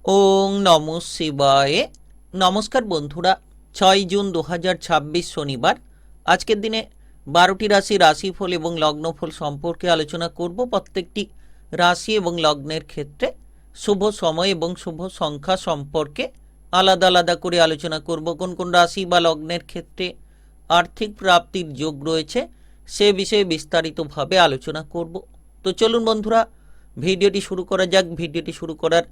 ওং নমঃ শিবায়। নমস্কার বন্ধুরা, 6 জুন 2026 শনিবার। আজকের দিনে 12টি রাশি রাশিফল এবং লগ্নফল সম্পর্কে আলোচনা করব। প্রত্যেকটি রাশি এবং লগ্নের ক্ষেত্রে শুভ সময় এবং শুভ সংখ্যা সম্পর্কে আলাদা আলাদা করে আলোচনা করব। কোন কোন রাশি বা লগ্নের ক্ষেত্রে আর্থিক প্রাপ্তির যোগ রয়েছে সে বিষয়ে বিস্তারিতভাবে আলোচনা করব। তো চলুন বন্ধুরা, ভিডিওটি শুরু করা যাক। ভিডিওটি শুরু করার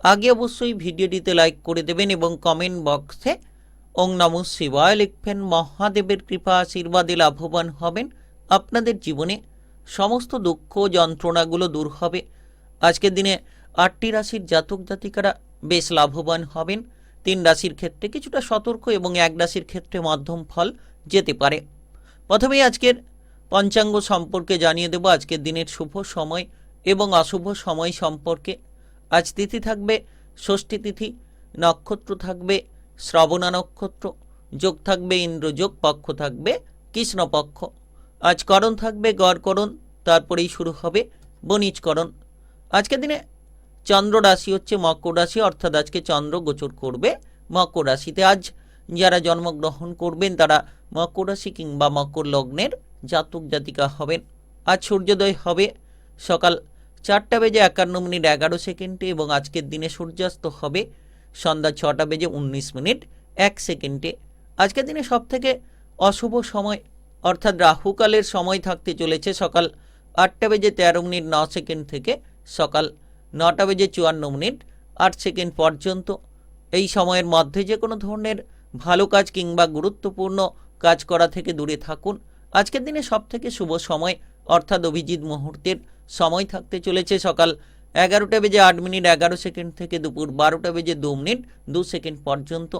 আগে অবশ্যই ভিডিওটিতে লাইক করে দেবেন এবং কমেন্ট বক্সে ওং নমঃ শিবায় লিখবেন। মহাদেবের কৃপা আশীর্বাদে লাভবান হবেন। আপনাদের জীবনে সমস্ত দুঃখ যন্ত্রণাগুলো দূর হবে। আজকের দিনে 8টি রাশির জাতক জাতিকারা বেশ লাভবান হবেন। 3 রাশির ক্ষেত্রে কিছুটা সতর্ক এবং 1 রাশির ক্ষেত্রে মধ্যম ফল যেতে পারে। প্রথমেই আজকের পঞ্চাঙ্গ সম্পর্কে জানিয়ে দেব। আজকের দিনের শুভ সময় এবং অশুভ সময় সম্পর্কে। আজ তিথি থাকবে ষষ্ঠী তিথি, নক্ষত্র থাকবে শ্রবণা নক্ষত্র, যোগ থাকবে ইন্দ্রযোগ, পক্ষ থাকবে কৃষ্ণপক্ষ। আজ করণ থাকবে গড়করণ, তারপরেই শুরু হবে বণিজকরণ। আজকের দিনে চন্দ্র রাশি হচ্ছে মকর রাশি, অর্থাৎ আজকে চন্দ্র গোচর করবে মকর রাশিতে। আজ যারা জন্মগ্রহণ করবেন তারা মকর রাশি কিংবা মকর লগ্নের জাতক জাতিকা হবেন। আজ সূর্যোদয় হবে সকাল 4:51 এবং আজকের দিনে সূর্যাস্ত হবে সন্ধ্যা 6:19 আজকের দিনে সবথেকে অশুভ সময় অর্থাৎ রাহুকালের সময় থাকতে চলেছে সকাল 8:13 থেকে সকাল 9:54 পর্যন্ত। এই সময়ের মধ্যে যে কোনো ধরনের ভালো কাজ কিংবা গুরুত্বপূর্ণ কাজ করা থেকে দূরে থাকুন। আজকের দিনে সবথেকে শুভ সময় অর্থাৎ অভিজিৎ মুহূর্তের সময় থাকতে চলেছে সকাল 11:08 থেকে দুপুর 12:02 পর্যন্ত।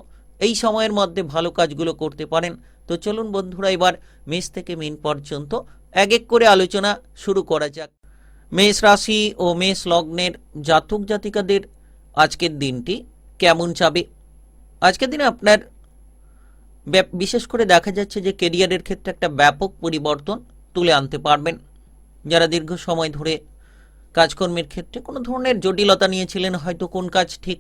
এই সময়ের মধ্যে ভালো কাজগুলো করতে পারেন। তো চলুন বন্ধুরা, এবার মেষ থেকে মীন পর্যন্ত এক এক করে আলোচনা শুরু করা যাক। মেষ রাশি ও মেষ লগ্নের জাতক জাতিকাদের আজকের দিনটি কেমন যাবে? আজকের দিনে আপনার বিশেষ করে দেখা যাচ্ছে যে কেরিয়ারের ক্ষেত্রে একটা ব্যাপক পরিবর্তন তুলে আনতে পারবেন। যারা দীর্ঘ সময় ধরে কাজকর্মের ক্ষেত্রে কোনো ধরনের জটিলতা নিয়েছিলেন, হয়তো কোন কাজ ঠিক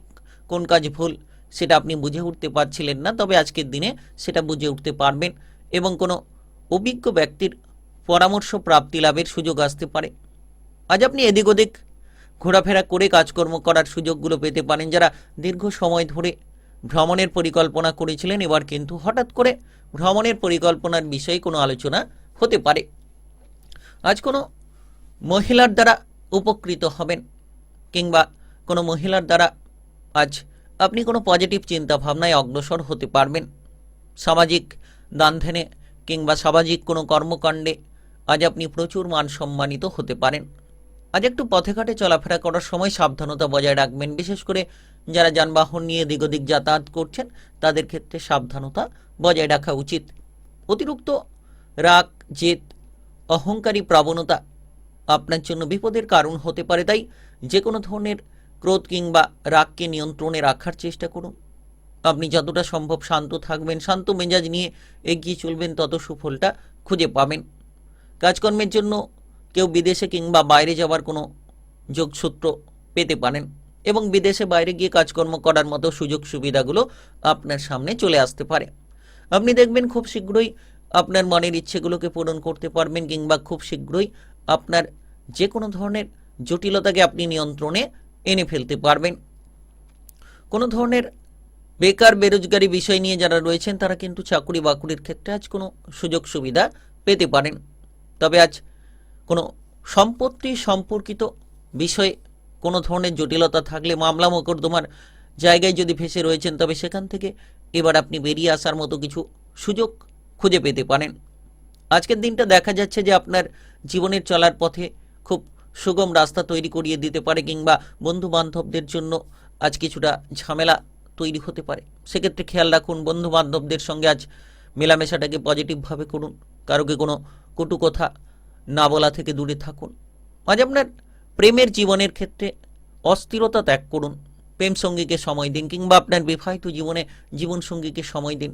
কোন কাজ ভুল সেটা আপনি বুঝে উঠতে পারছিলেন না, তবে আজকের দিনে সেটা বুঝে উঠতে পারবেন এবং কোনো অভিজ্ঞ ব্যক্তির পরামর্শ প্রাপ্তি লাভের সুযোগ আসতে পারে। আজ আপনি এদিক ওদিক ঘোরাফেরা করে কাজকর্ম করার সুযোগগুলো পেতে পারেন। যারা দীর্ঘ সময় ধরে ভ্রমণের পরিকল্পনা করেছিলেন, এবার কিন্তু হঠাৎ করে ভ্রমণের পরিকল্পনার বিষয়ে কোনো আলোচনা হতে পারে। আজ কোনো মহিলার দ্বারা উপকৃত হবেন কিংবা কোনো মহিলার দ্বারা আজ আপনি কোনো পজিটিভ চিন্তা ভাবনায় অগ্রসর হতে পারবেন। সামাজিক দানধ্যানে কিংবা সামাজিক কোনো কর্মকাণ্ডে আজ আপনি প্রচুর মান সম্মানিত হতে পারেন। আজ একটু পথে ঘাটে চলাফেরা করার সময় সাবধানতা বজায় রাখবেন। বিশেষ করে যারা যানবাহন নিয়ে দিক ওদিক যাতায়াত করছেন তাদের ক্ষেত্রে সাবধানতা বজায় রাখা উচিত। অতিরিক্ত রাগ, জেদ, অহংকারী প্রবণতা আপনার জন্য বিপদের কারণ হতে পারে। তাই যে কোনো ধরনের ক্রোধ কিংবা রাগকে নিয়ন্ত্রণে রাখার চেষ্টা করুন। আপনি যতটা সম্ভব শান্ত থাকবেন, শান্ত মেজাজ নিয়ে এগিয়ে চলবেন, তত সুফলটা খুঁজে পাবেন। কাজকর্মের জন্য কেউ বিদেশে কিংবা বাইরে যাওয়ার কোনো যোগসূত্র পেতে পারেন এবং বিদেশে বাইরে গিয়ে কাজকর্ম করার মতো সুযোগ সুবিধাগুলো আপনার সামনে চলে আসতে পারে। আপনি দেখবেন খুব শীঘ্রই আপনার মনের ইচ্ছেগুলোকে পূরণ করতে পারবেন কিংবা খুব শীঘ্রই আপনার যে কোনো ধরনের জটিলতাকে আপনি নিয়ন্ত্রণে এনে ফেলতে পারবেন। কোনো ধরনের বেকার বেরোজগারি বিষয় নিয়ে যারা রয়েছেন তারা কিন্তু চাকুরি বাকুরির ক্ষেত্রে আজ কোনো সুযোগ সুবিধা পেতে পারেন। তবে আজ কোনো সম্পত্তি সম্পর্কিত বিষয়ে কোনো ধরনের জটিলতা থাকলে, মামলা মোকদ্দমার জায়গায় যদি ফেসে রয়েছেন, তবে সেখান থেকে এবার আপনি বেরিয়ে আসার মতো কিছু সুযোগ খুঁজে পেতে পারেন। আজকের দিনটা দেখা যাচ্ছে যে আপনার জীবনের চলার পথে খুব সুগম রাস্তা তৈরি করিয়ে দিতে পারে কিংবা বন্ধু বান্ধবদের জন্য আজ কিছুটা ঝামেলা তৈরি হতে পারে। সেক্ষেত্রে খেয়াল রাখুন, বন্ধু বান্ধবদের সঙ্গে আজ মেলামেশাটাকে পজিটিভভাবে করুন। কারোকে কোনো কটু কথা না বলা থেকে দূরে থাকুন। আজ আপনার প্রেমের জীবনের ক্ষেত্রে অস্থিরতা ত্যাগ করুন। প্রেম সঙ্গীকে সময় দিন কিংবা আপনার বিবাহিত জীবনে জীবনসঙ্গীকে সময় দিন।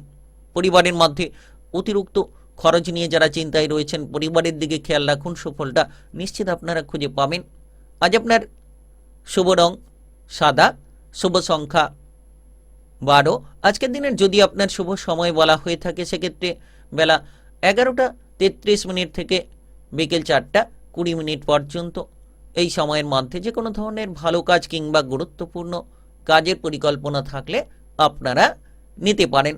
পরিবারের মধ্যে অতিরিক্ত খরচ নিয়ে যারা চিন্তায় রয়েছেন, পরিবারের দিকে খেয়াল রাখুন, সুফলটা নিশ্চিত আপনারা খুঁজে পাবেন। আজ আপনার শুভ রং সাদা, শুভ সংখ্যা 12। আজকের দিনের যদি আপনার শুভ সময় বলা হয়ে থাকে সেক্ষেত্রে বেলা 11:33 থেকে বিকেল 4:20 পর্যন্ত। এই সময়ের মধ্যে যে কোনো ধরনের ভালো কাজ কিংবা গুরুত্বপূর্ণ কাজের পরিকল্পনা থাকলে আপনারা নিতে পারেন।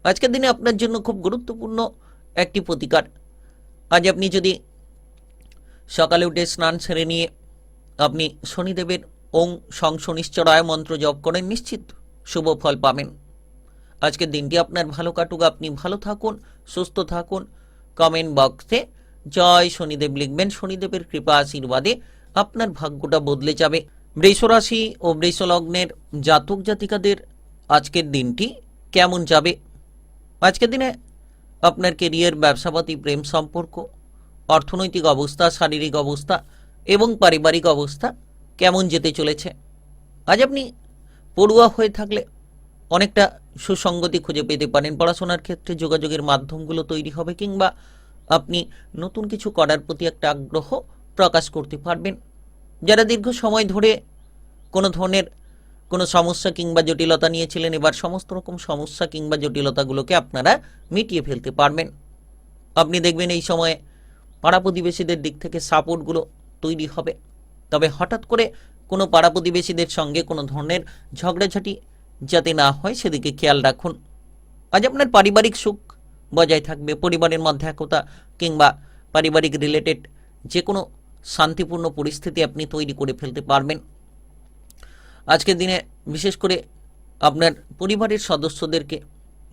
আজকের দিনে আপনার জন্য খুব গুরুত্বপূর্ণ একটি প্রতিকার। আজ আপনি যদি সকালে উঠে স্নান সেরে নিয়ে আপনি শনিদেবের ওং সং শনিশ্চরায় মন্ত্র জপ করেন, নিশ্চিত শুভ ফল পাবেন। আজকের দিনটি আপনার ভালো কাটুক, আপনি ভালো থাকুন, সুস্থ থাকুন। কমেন্ট বক্সে জয় শনিদেব লিখবেন। শনিদেবের কৃপা আশীর্বাদে আপনার ভাগ্যটা বদলে যাবে। বৃষ রাশি ও বৃষ লগ্নের জাতক জাতিকাদের আজকের দিনটি কেমন যাবে? আজকের দিনে আপনার কেরিয়ার, ব্যবসাপাতি, প্রেম সম্পর্ক, অর্থনৈতিক অবস্থা, শারীরিক অবস্থা এবং পারিবারিক অবস্থা কেমন যেতে চলেছে? আজ আপনি পড়ুয়া হয়ে থাকলে অনেকটা সুসঙ্গতি খুঁজে পেতে পারেন। পড়াশোনার ক্ষেত্রে যোগাযোগের মাধ্যমগুলো তৈরি হবে কিংবা আপনি নতুন কিছু করার প্রতি একটা আগ্রহ প্রকাশ করতে পারবেন। যারা দীর্ঘ সময় ধরে কোনো ধরনের কোনো সমস্যা কিংবা জটিলতা নিয়েছিলেন, এবার সমস্ত রকম সমস্যা কিংবা জটিলতাগুলোকে আপনারা মিটিয়ে ফেলতে পারবেন। আপনি দেখবেন এই সময়ে পাড়া প্রতিবেশীদের দিক থেকে সাপোর্টগুলো তৈরি হবে। তবে হঠাৎ করে কোনো পাড়া প্রতিবেশীদের সঙ্গে কোনো ধরনের ঝগড়াঝাটি যাতে না হয় সেদিকে খেয়াল রাখুন। আজ আপনার পারিবারিক সুখ বজায় থাকবে। পরিবারের মধ্যে একতা কিংবা পারিবারিক রিলেটেড যে কোনো শান্তিপূর্ণ পরিস্থিতি আপনি তৈরি করে ফেলতে পারবেন। আজকের দিনে বিশেষ করে আপনার পরিবারের সদস্যদেরকে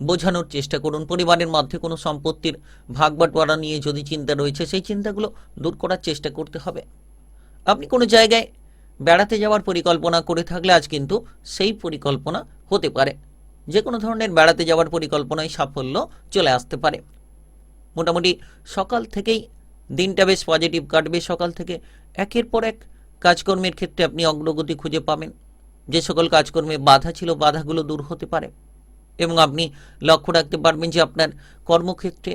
বোঝানোর চেষ্টা করুন। পরিবারের মধ্যে কোনো সম্পত্তির ভাগ বাটোয়ারা নিয়ে যদি চিন্তা রয়েছে সেই চিন্তাগুলো দূর করার চেষ্টা করতে হবে। আপনি কোনো জায়গায় বেড়াতে যাওয়ার পরিকল্পনা করে থাকলে আজ কিন্তু সেই পরিকল্পনা হতে পারে। যে কোনো ধরনের বেড়াতে যাওয়ার পরিকল্পনায় সাফল্য চলে আসতে পারে। মোটামুটি সকাল থেকেই দিনটা বেশ পজিটিভ কাটবে। সকাল থেকে একের পর এক কাজকর্মের ক্ষেত্রে আপনি অগ্রগতি খুঁজে পাবেন। যে সকল কাজকর্মে বাধা ছিল বাধাগুলো দূর হতে পারে এবং আপনি লক্ষ্য রাখতে পারবেন যে আপনার কর্মক্ষেত্রে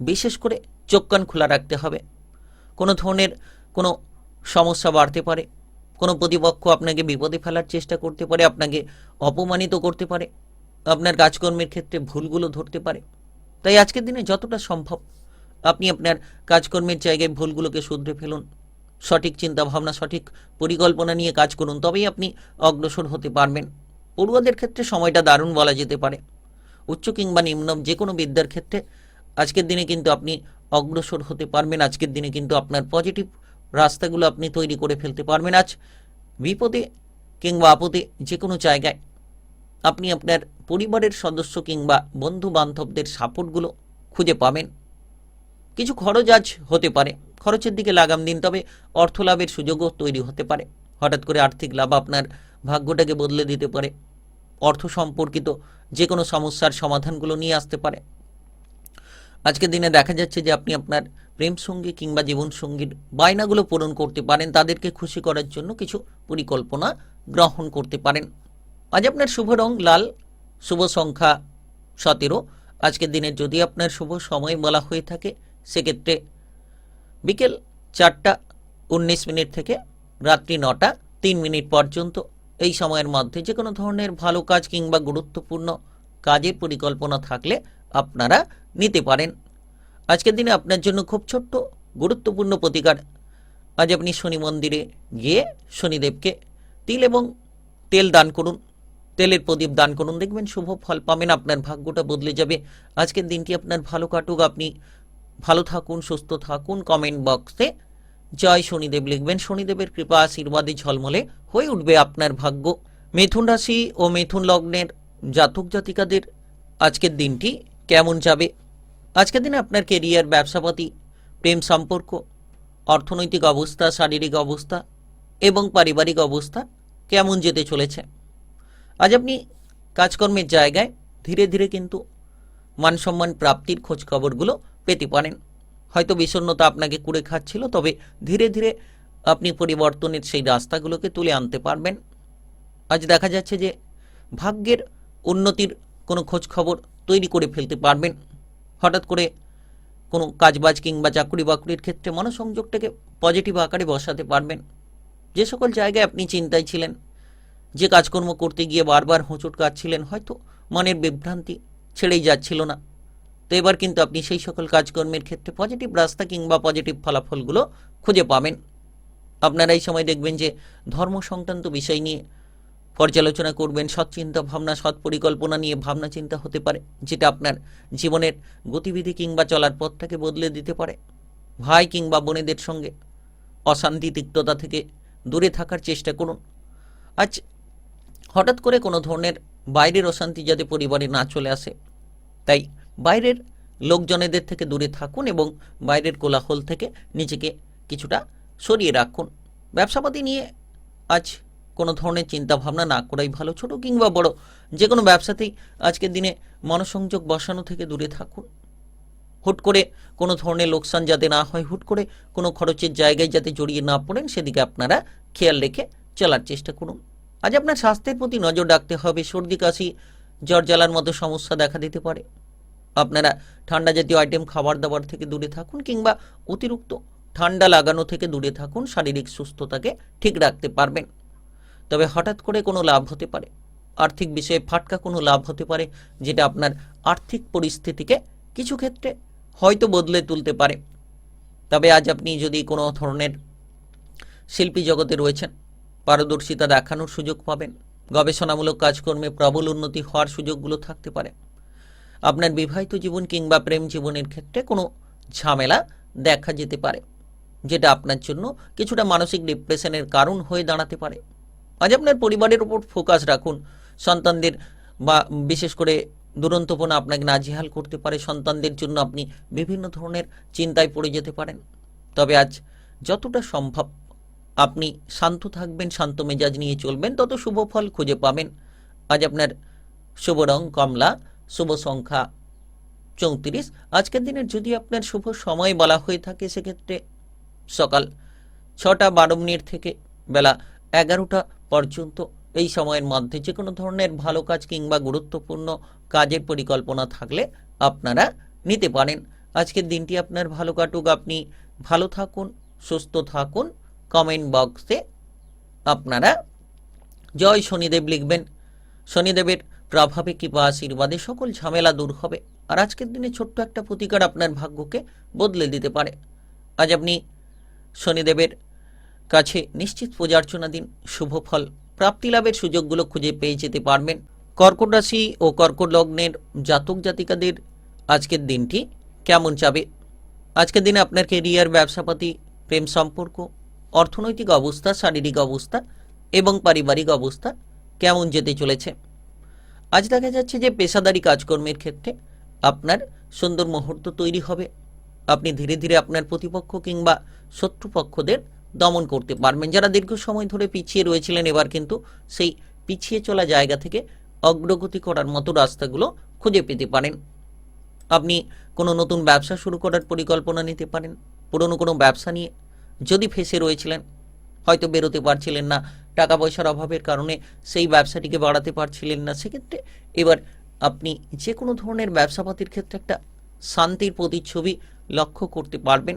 বিশেষ করে চোখ কান খোলা রাখতে হবে। কোনো ধরনের কোনো সমস্যা বাড়তে পারে, কোনো প্রতিপক্ষ আপনাকে বিপদে ফেলার চেষ্টা করতে পারে, আপনাকে অপমানিত করতে পারে, আপনার কাজকর্মের ক্ষেত্রে ভুলগুলো ধরতে পারে। তাই আজকের দিনে যতটা সম্ভব আপনি আপনার কাজকর্মের জায়গায় ভুলগুলোকে শুধরে ফেলুন। সঠিক চিন্তা ভাবনা, সঠিক পরিকল্পনা নিয়ে কাজ করুন, তবেই আপনি অগ্রসর হতে পারবেন। পড়ুয়াদের ক্ষেত্রে সময়টা দারুণ বলা যেতে পারে। উচ্চ কিংবা নিম্ন যে কোনো বিদ্যার ক্ষেত্রে আজকের দিনে কিন্তু আপনি অগ্রসর হতে পারবেন। আজকের দিনে কিন্তু আপনার পজিটিভ রাস্তাগুলো আপনি তৈরি করে ফেলতে পারবেন। আজ বিপদে কিংবা আপদে যে কোনো জায়গায় আপনি আপনার পরিবারের সদস্য কিংবা বন্ধু বান্ধবদের সাপোর্টগুলো খুঁজে পাবেন। কিছু খরচ আজ হতে পারে, খরচের দিকে লাগাম দিন, তবে অর্থ লাভের সুযোগও তৈরি হতে পারে। হঠাৎ করে আর্থিক লাভ আপনার ভাগ্যটাকে বদলে দিতে পারে। অর্থ সম্পর্কিত যে কোনো সমস্যার সমাধানগুলো নিয়ে আসতে পারে। আজকের দিনে দেখা যাচ্ছে যে আপনি আপনার প্রেম সঙ্গী কিংবা জীবনসঙ্গীর বায়নাগুলো পূরণ করতে পারেন। তাদেরকে খুশি করার জন্য কিছু পরিকল্পনা গ্রহণ করতে পারেন। আজ আপনার শুভ রং লাল, শুভ সংখ্যা 17। আজকের দিনের যদি আপনার শুভ সময় বলা হয়ে থাকে সেক্ষেত্রে বিকেল 4:19 থেকে রাত্রি 9:03 পর্যন্ত। এই সময়ের মধ্যে যে কোনো ধরনের ভালো কাজ কিংবা গুরুত্বপূর্ণ কাজের পরিকল্পনা থাকলে আপনারা নিতে পারেন। আজকের দিনে আপনার জন্য খুব ছোট্ট গুরুত্বপূর্ণ প্রতিকার। আজ আপনি শনি মন্দিরে গিয়ে শনিদেবকে তিল এবং তেল দান করুন, তেলের প্রদীপ দান করুন, দেখবেন শুভ ফল পাবেন। আপনার ভাগ্যটা বদলে যাবে। আজকের দিনটি আপনার ভালো কাটুক, আপনি ভালো থাকুন, সুস্থ থাকুন। কমেন্ট বক্সে জয় শনিদেব লিখবেন। শনিদেবের কৃপা আশীর্বাদে ঝলমলে হয়ে উঠবে আপনার ভাগ্য। মিথুন রাশি ও মিথুন লগ্নের জাতক জাতিকাদের আজকের দিনটি কেমন যাবে? আজকের দিনে আপনার কেরিয়ার, ব্যবসাপাতি, প্রেম সম্পর্ক, অর্থনৈতিক অবস্থা, শারীরিক অবস্থা এবং পারিবারিক অবস্থা কেমন যেতে চলেছে? আজ আপনি কাজকর্মের জায়গায় ধীরে ধীরে কিন্তু মানসম্মান প্রাপ্তির খোঁজ খবরগুলো পেতে পারেন। হয়তো বিষণ্ণতা আপনাকে কুড়ে খাচ্ছিল, তবে ধীরে ধীরে আপনি পরিবর্তনের সেই রাস্তাগুলোকে তুলে আনতে পারবেন। আজ দেখা যাচ্ছে যে ভাগ্যের উন্নতির কোনো খোঁজ খবর তৈরি করে ফেলতে পারবেন। হঠাৎ করে কোনো কাজবাজ কিংবা চাকরি বাকরির ক্ষেত্রে মনোসংযোগটাকে পজিটিভ আকারে বসাতে পারবেন। যে সকল জায়গায় আপনি চিন্তায় ছিলেন যে কাজকর্ম করতে গিয়ে বারবার হোঁচট কাটছিলেন, হয়তো মনের বিভ্রান্তি ছেড়েই যাচ্ছিল না, তো এবার কিন্তু আপনি সেই সকল কাজকর্মের ক্ষেত্রে পজিটিভ রাস্তা কিংবা পজিটিভ ফলাফলগুলো খুঁজে পাবেন। আপনারা এই সময় দেখবেন যে ধর্ম সংক্রান্ত বিষয় নিয়ে পর্যালোচনা করবেন, সৎ চিন্তা ভাবনা, সৎ পরিকল্পনা নিয়ে ভাবনা চিন্তা হতে পারে, যেটা আপনার জীবনের গতিবিধি কিংবা চলার পথটাকে বদলে দিতে পারে। ভাই কিংবা বোনেদের সঙ্গে অশান্তি তিক্ততা থেকে দূরে থাকার চেষ্টা করুন। আজ হঠাৎ করে কোনো ধরনের বাইরের অশান্তি যাতে পরিবারে না চলে আসে, তাই বাইরের লোকজনেদের থেকে দূরে থাকুন এবং বাইরের কোলাহল থেকে নিজেকে কিছুটা সরিয়ে রাখুন। ব্যবসাপাতি নিয়ে আজ কোনো ধরনের চিন্তা ভাবনা না করাই ভালো। ছোট কিংবা বড় যে কোনো ব্যবসাতেই আজকের দিনে মনোসংযোগ বসানো থেকে দূরে থাকুন। হুট করে কোনো ধরনের লোকসান যাতে না হয়, হুট করে কোনো খরচের জায়গায় যাতে জড়িয়ে না পড়েন, সেদিকে আপনারা খেয়াল রেখে চলার চেষ্টা করুন। আজ আপনার স্বাস্থ্যের প্রতি নজর রাখতে হবে। সর্দি কাশি জ্বর জ্বালার মতো সমস্যা দেখা দিতে পারে। আপনারা ঠান্ডা জাতীয় আইটেম খাবার দাবার থেকে দূরে থাকুন কিংবা অতিরিক্ত ঠান্ডা লাগানো থেকে দূরে থাকুন, শারীরিক সুস্থতাকে ঠিক রাখতে পারবেন। তবে হঠাৎ করে কোনো লাভ হতে পারে, আর্থিক বিষয়ে ফাটকা কোনো লাভ হতে পারে, যেটা আপনার আর্থিক পরিস্থিতিকে কিছু ক্ষেত্রে হয়তো বদলে তুলতে পারে। তবে আজ আপনি যদি কোনো ধরনের শিল্পী জগতে রয়েছেন, পারদর্শিতা দেখানোর সুযোগ পাবেন। গবেষণামূলক কাজকর্মে প্রবল উন্নতি হওয়ার সুযোগগুলো থাকতে পারে। আপনার বিবাহিত জীবন কিংবা প্রেম জীবনের ক্ষেত্রে কোনো ঝামেলা দেখা যেতে পারে, যেটা আপনার জন্য কিছুটা মানসিক ডিপ্রেশনের কারণ হয়ে দাঁড়াতে পারে। আজ আপনার পরিবারের উপর ফোকাস রাখুন। সন্তানদের বা বিশেষ করে দুরন্তপনা আপনাকে নাজেহাল করতে পারে। সন্তানদের জন্য আপনি বিভিন্ন ধরনের চিন্তায় পড়ে যেতে পারেন। তবে আজ যতটা সম্ভব আপনি শান্ত থাকবেন, শান্ত মেজাজ নিয়ে চলবেন, তত শুভ ফল খুঁজে পাবেন। আজ আপনার শুভ রং কমলা, শুভ সংখ্যা 34। আজকের দিনের যদি আপনার শুভ সময় বলা হয়ে থাকে, সেক্ষেত্রে সকাল 6টা 12 মিনিট থেকে বেলা 11টা পর্যন্ত এই সময়ের মধ্যে যে কোনো ধরনের ভালো কাজ কিংবা গুরুত্বপূর্ণ কাজের পরিকল্পনা থাকলে আপনারা নিতে পারেন। আজকের দিনটি আপনার ভালো কাটুক। আপনি ভালো থাকুন, সুস্থ থাকুন। কমেন্ট বক্সে আপনারা জয় শনিদেব লিখবেন। শনিদেবের প্রভাবে কিংবা আশীর্বাদে সকল ঝামেলা দূর হবে। আর আজকের দিনে ছোট্ট একটা প্রতিকার আপনার ভাগ্যকে বদলে দিতে পারে। আজ আপনি শনিদেবের কাছে নিশ্চিত পূজা অর্চনা দিন। শুভ ফল প্রাপ্তি লাভের সুযোগগুলো খুঁজে পেয়ে যেতে পারবেন। কর্কট রাশি ও কর্কট লগ্নের জাতক জাতিকাদের আজকের দিনটি কেমন যাবে? আজকের দিনে আপনার কেরিয়ার, ব্যবসাপাতি, প্রেম সম্পর্ক, অর্থনৈতিক অবস্থা, শারীরিক অবস্থা এবং পারিবারিক অবস্থা কেমন যেতে চলেছে? আজ দেখা যাচ্ছে যে পেশাদারি কাজকর্মের ক্ষেত্রে আপনার সুন্দর মুহূর্ত তৈরি হবে। আপনি ধীরে ধীরে আপনার প্রতিপক্ষ কিংবা শত্রুপক্ষদের দমন করতে পারবেন। যারা দীর্ঘ সময় ধরে পিছিয়ে রয়েছিলেন, এবার কিন্তু সেই পিছিয়ে চলা জায়গা থেকে অগ্রগতি করার মতো রাস্তাগুলো খুঁজে পেতে পারেন। আপনি কোনো নতুন ব্যবসা শুরু করার পরিকল্পনা নিতে পারেন। পুরনো কোনো ব্যবসা নিয়ে যদি ফেঁসে রয়েছিলেন, হয়তো বেরোতে পারছিলেন না, টাকা পয়সার অভাবের কারণে সেই ব্যবসাটিকে বাড়াতে পারছিলেন না, সেক্ষেত্রে এবার আপনি যে কোনো ধরনের ব্যবসাপাতির ক্ষেত্রে একটা শান্তির প্রতিচ্ছবি লক্ষ্য করতে পারবেন।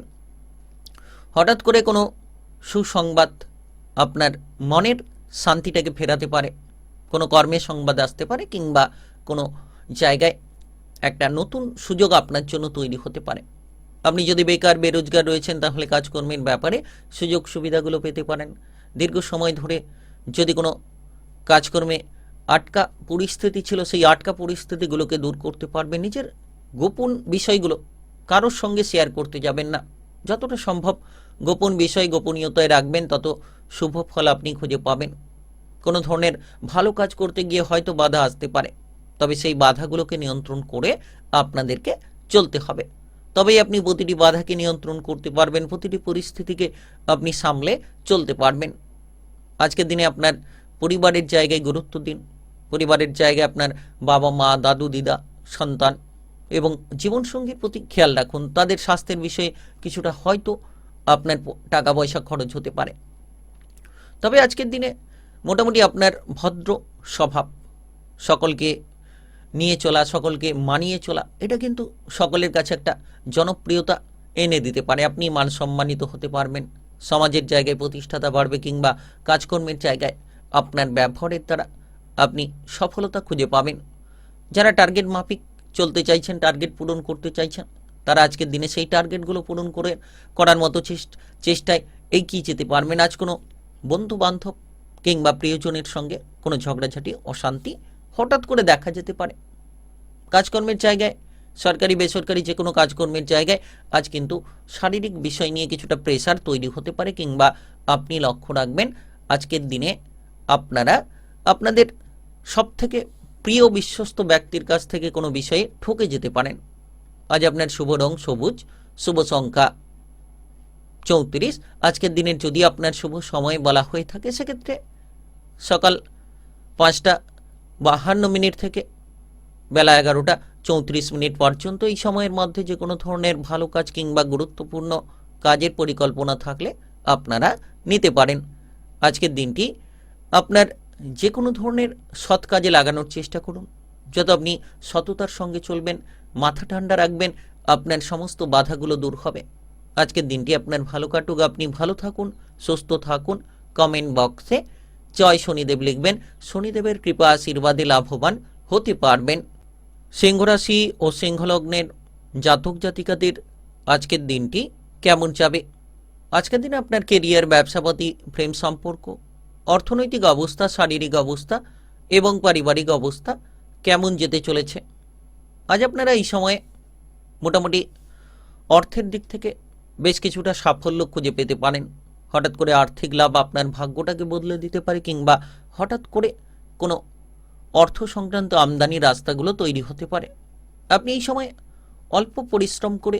হঠাৎ করে কোনো সুসংবাদ আপনার মনের শান্তিটাকে ফেরাতে পারে। কোনো কর্মের সংবাদ আসতে পারে কিংবা কোনো জায়গায় একটা নতুন সুযোগ আপনার জন্য তৈরি হতে পারে। আপনি যদি বেকার বেরোজগার রয়েছেন, তাহলে কাজকর্মের ব্যাপারে সুযোগ সুবিধাগুলো পেতে পারেন। দীর্ঘ সময় ধরে যদি কোনো কাজকর্মে আটকা পরিস্থিতি ছিল, সেই আটকা পরিস্থিতিগুলোকে দূর করতে পারবেন। নিজের গোপন বিষয়গুলো কারোর সঙ্গে শেয়ার করতে যাবেন না। যতটা সম্ভব গোপন বিষয় গোপনীয়তায় রাখবেন, তত শুভ ফল আপনি খুঁজে পাবেন। কোনো ধরনের ভালো কাজ করতে গিয়ে হয়তো বাধা আসতে পারে, তবে সেই বাধাগুলোকে নিয়ন্ত্রণ করে আপনাদেরকে চলতে হবে। তবেই আপনি প্রতিটি বাধাকে নিয়ন্ত্রণ করতে পারবেন, প্রতিটি পরিস্থিতিকে আপনি সামলে চলতে পারবেন। আজকের দিনে আপনার পরিবারের জায়গায় গুরুত্ব দিন। পরিবারের জায়গায় আপনার বাবা মা, দাদু দিদা, সন্তান এবং জীবনসঙ্গীর প্রতি খেয়াল রাখুন। তাদের স্বাস্থ্যের বিষয়ে কিছুটা হয়তো আপনার টাকা পয়সা খরচ হতে পারে। তবে আজকের দিনে মোটামুটি আপনার ভদ্র স্বভাব, সকলকে নিয়ে চলা, সকলকে মানিয়ে চলা, এটা কিন্তু সকলের কাছে একটা জনপ্রিয়তা এনে দিতে পারে। আপনি মান সম্মানিত হতে পারবেন, সমাজের জায়গায় প্রতিষ্ঠাতা বাড়বে কিংবা কাজকর্মের জায়গায় আপনার ব্যবহারের দ্বারা আপনি সফলতা খুঁজে পাবেন। যারা টার্গেট মাফিক চলতে চাইছেন, টার্গেট পূরণ করতে চাইছেন, তারা আজকের দিনে সেই টার্গেটগুলো পূরণ করার মতো চেষ্টায় এগিয়ে যেতে পারবেন। আজ কোনো বন্ধু বান্ধব কিংবা প্রিয়জনের সঙ্গে কোনো ঝগড়াঝাটি, অশান্তি হঠাৎ করে দেখা যেতে পারে। কাজকর্মের জায়গায়, সরকারি বেসরকারি যে কোনো কাজকর্মের জায়গায় আজ কিন্তু শারীরিক বিষয় নিয়ে কিছুটা প্রেসার তৈরি হতে পারে, কিংবা আপনি লক্ষ্য রাখবেন আজকের দিনে আপনারা আপনাদের সবথেকে প্রিয় বিশ্বস্ত ব্যক্তির কাছ থেকে কোনো বিষয়ে ঠকে যেতে পারেন। আজ আপনার শুভ রং সবুজ, শুভ সংখ্যা 34। আজকের দিনের যদি আপনার শুভ সময় বলা হয়ে থাকে সেক্ষেত্রে সকাল 5:52 থেকে বেলা 11:34 পর্যন্ত। এই সময়ের মধ্যে যে কোনো ধরনের ভালো কাজ কিংবা গুরুত্বপূর্ণ কাজের পরিকল্পনা থাকলে আপনারা নিতে পারেন। আজকের দিনটি আপনার যে কোনো ধরনের সৎ কাজে লাগানোর চেষ্টা করুন। যত আপনি সততার সঙ্গে চলবেন, মাথা ঠান্ডা রাখবেন, আপনার সমস্ত বাধাগুলো দূর হবে। আজকের দিনটি আপনার ভালো কাটুক, আপনি ভালো থাকুন, সুস্থ থাকুন। কমেন্ট বক্সে জয় শনিদেব লিখবেন। শনিদেবের কৃপা আশীর্বাদে লাভবান হতে পারবেন। সিংহ রাশি ও সিংহলগ্নের জাতক জাতিকাদের আজকের দিনটি কেমন যাবে? আজকের দিনে আপনার কেরিয়ার, ব্যবসাপাতি, প্রেম সম্পর্ক, অর্থনৈতিক অবস্থা, শারীরিক অবস্থা এবং পারিবারিক অবস্থা কেমন যেতে চলেছে? আজ আপনারা এই সময়ে মোটামুটি অর্থের দিক থেকে বেশ কিছুটা সাফল্য খুঁজে পেতে পারেন। হঠাৎ করে আর্থিক লাভ আপনার ভাগ্যটাকে বদলে দিতে পারে, কিংবা হঠাৎ করে কোনো অর্থ সংক্রান্ত আমদানি রাস্তাগুলো তৈরি হতে পারে। আপনি এই সময় অল্প পরিশ্রম করে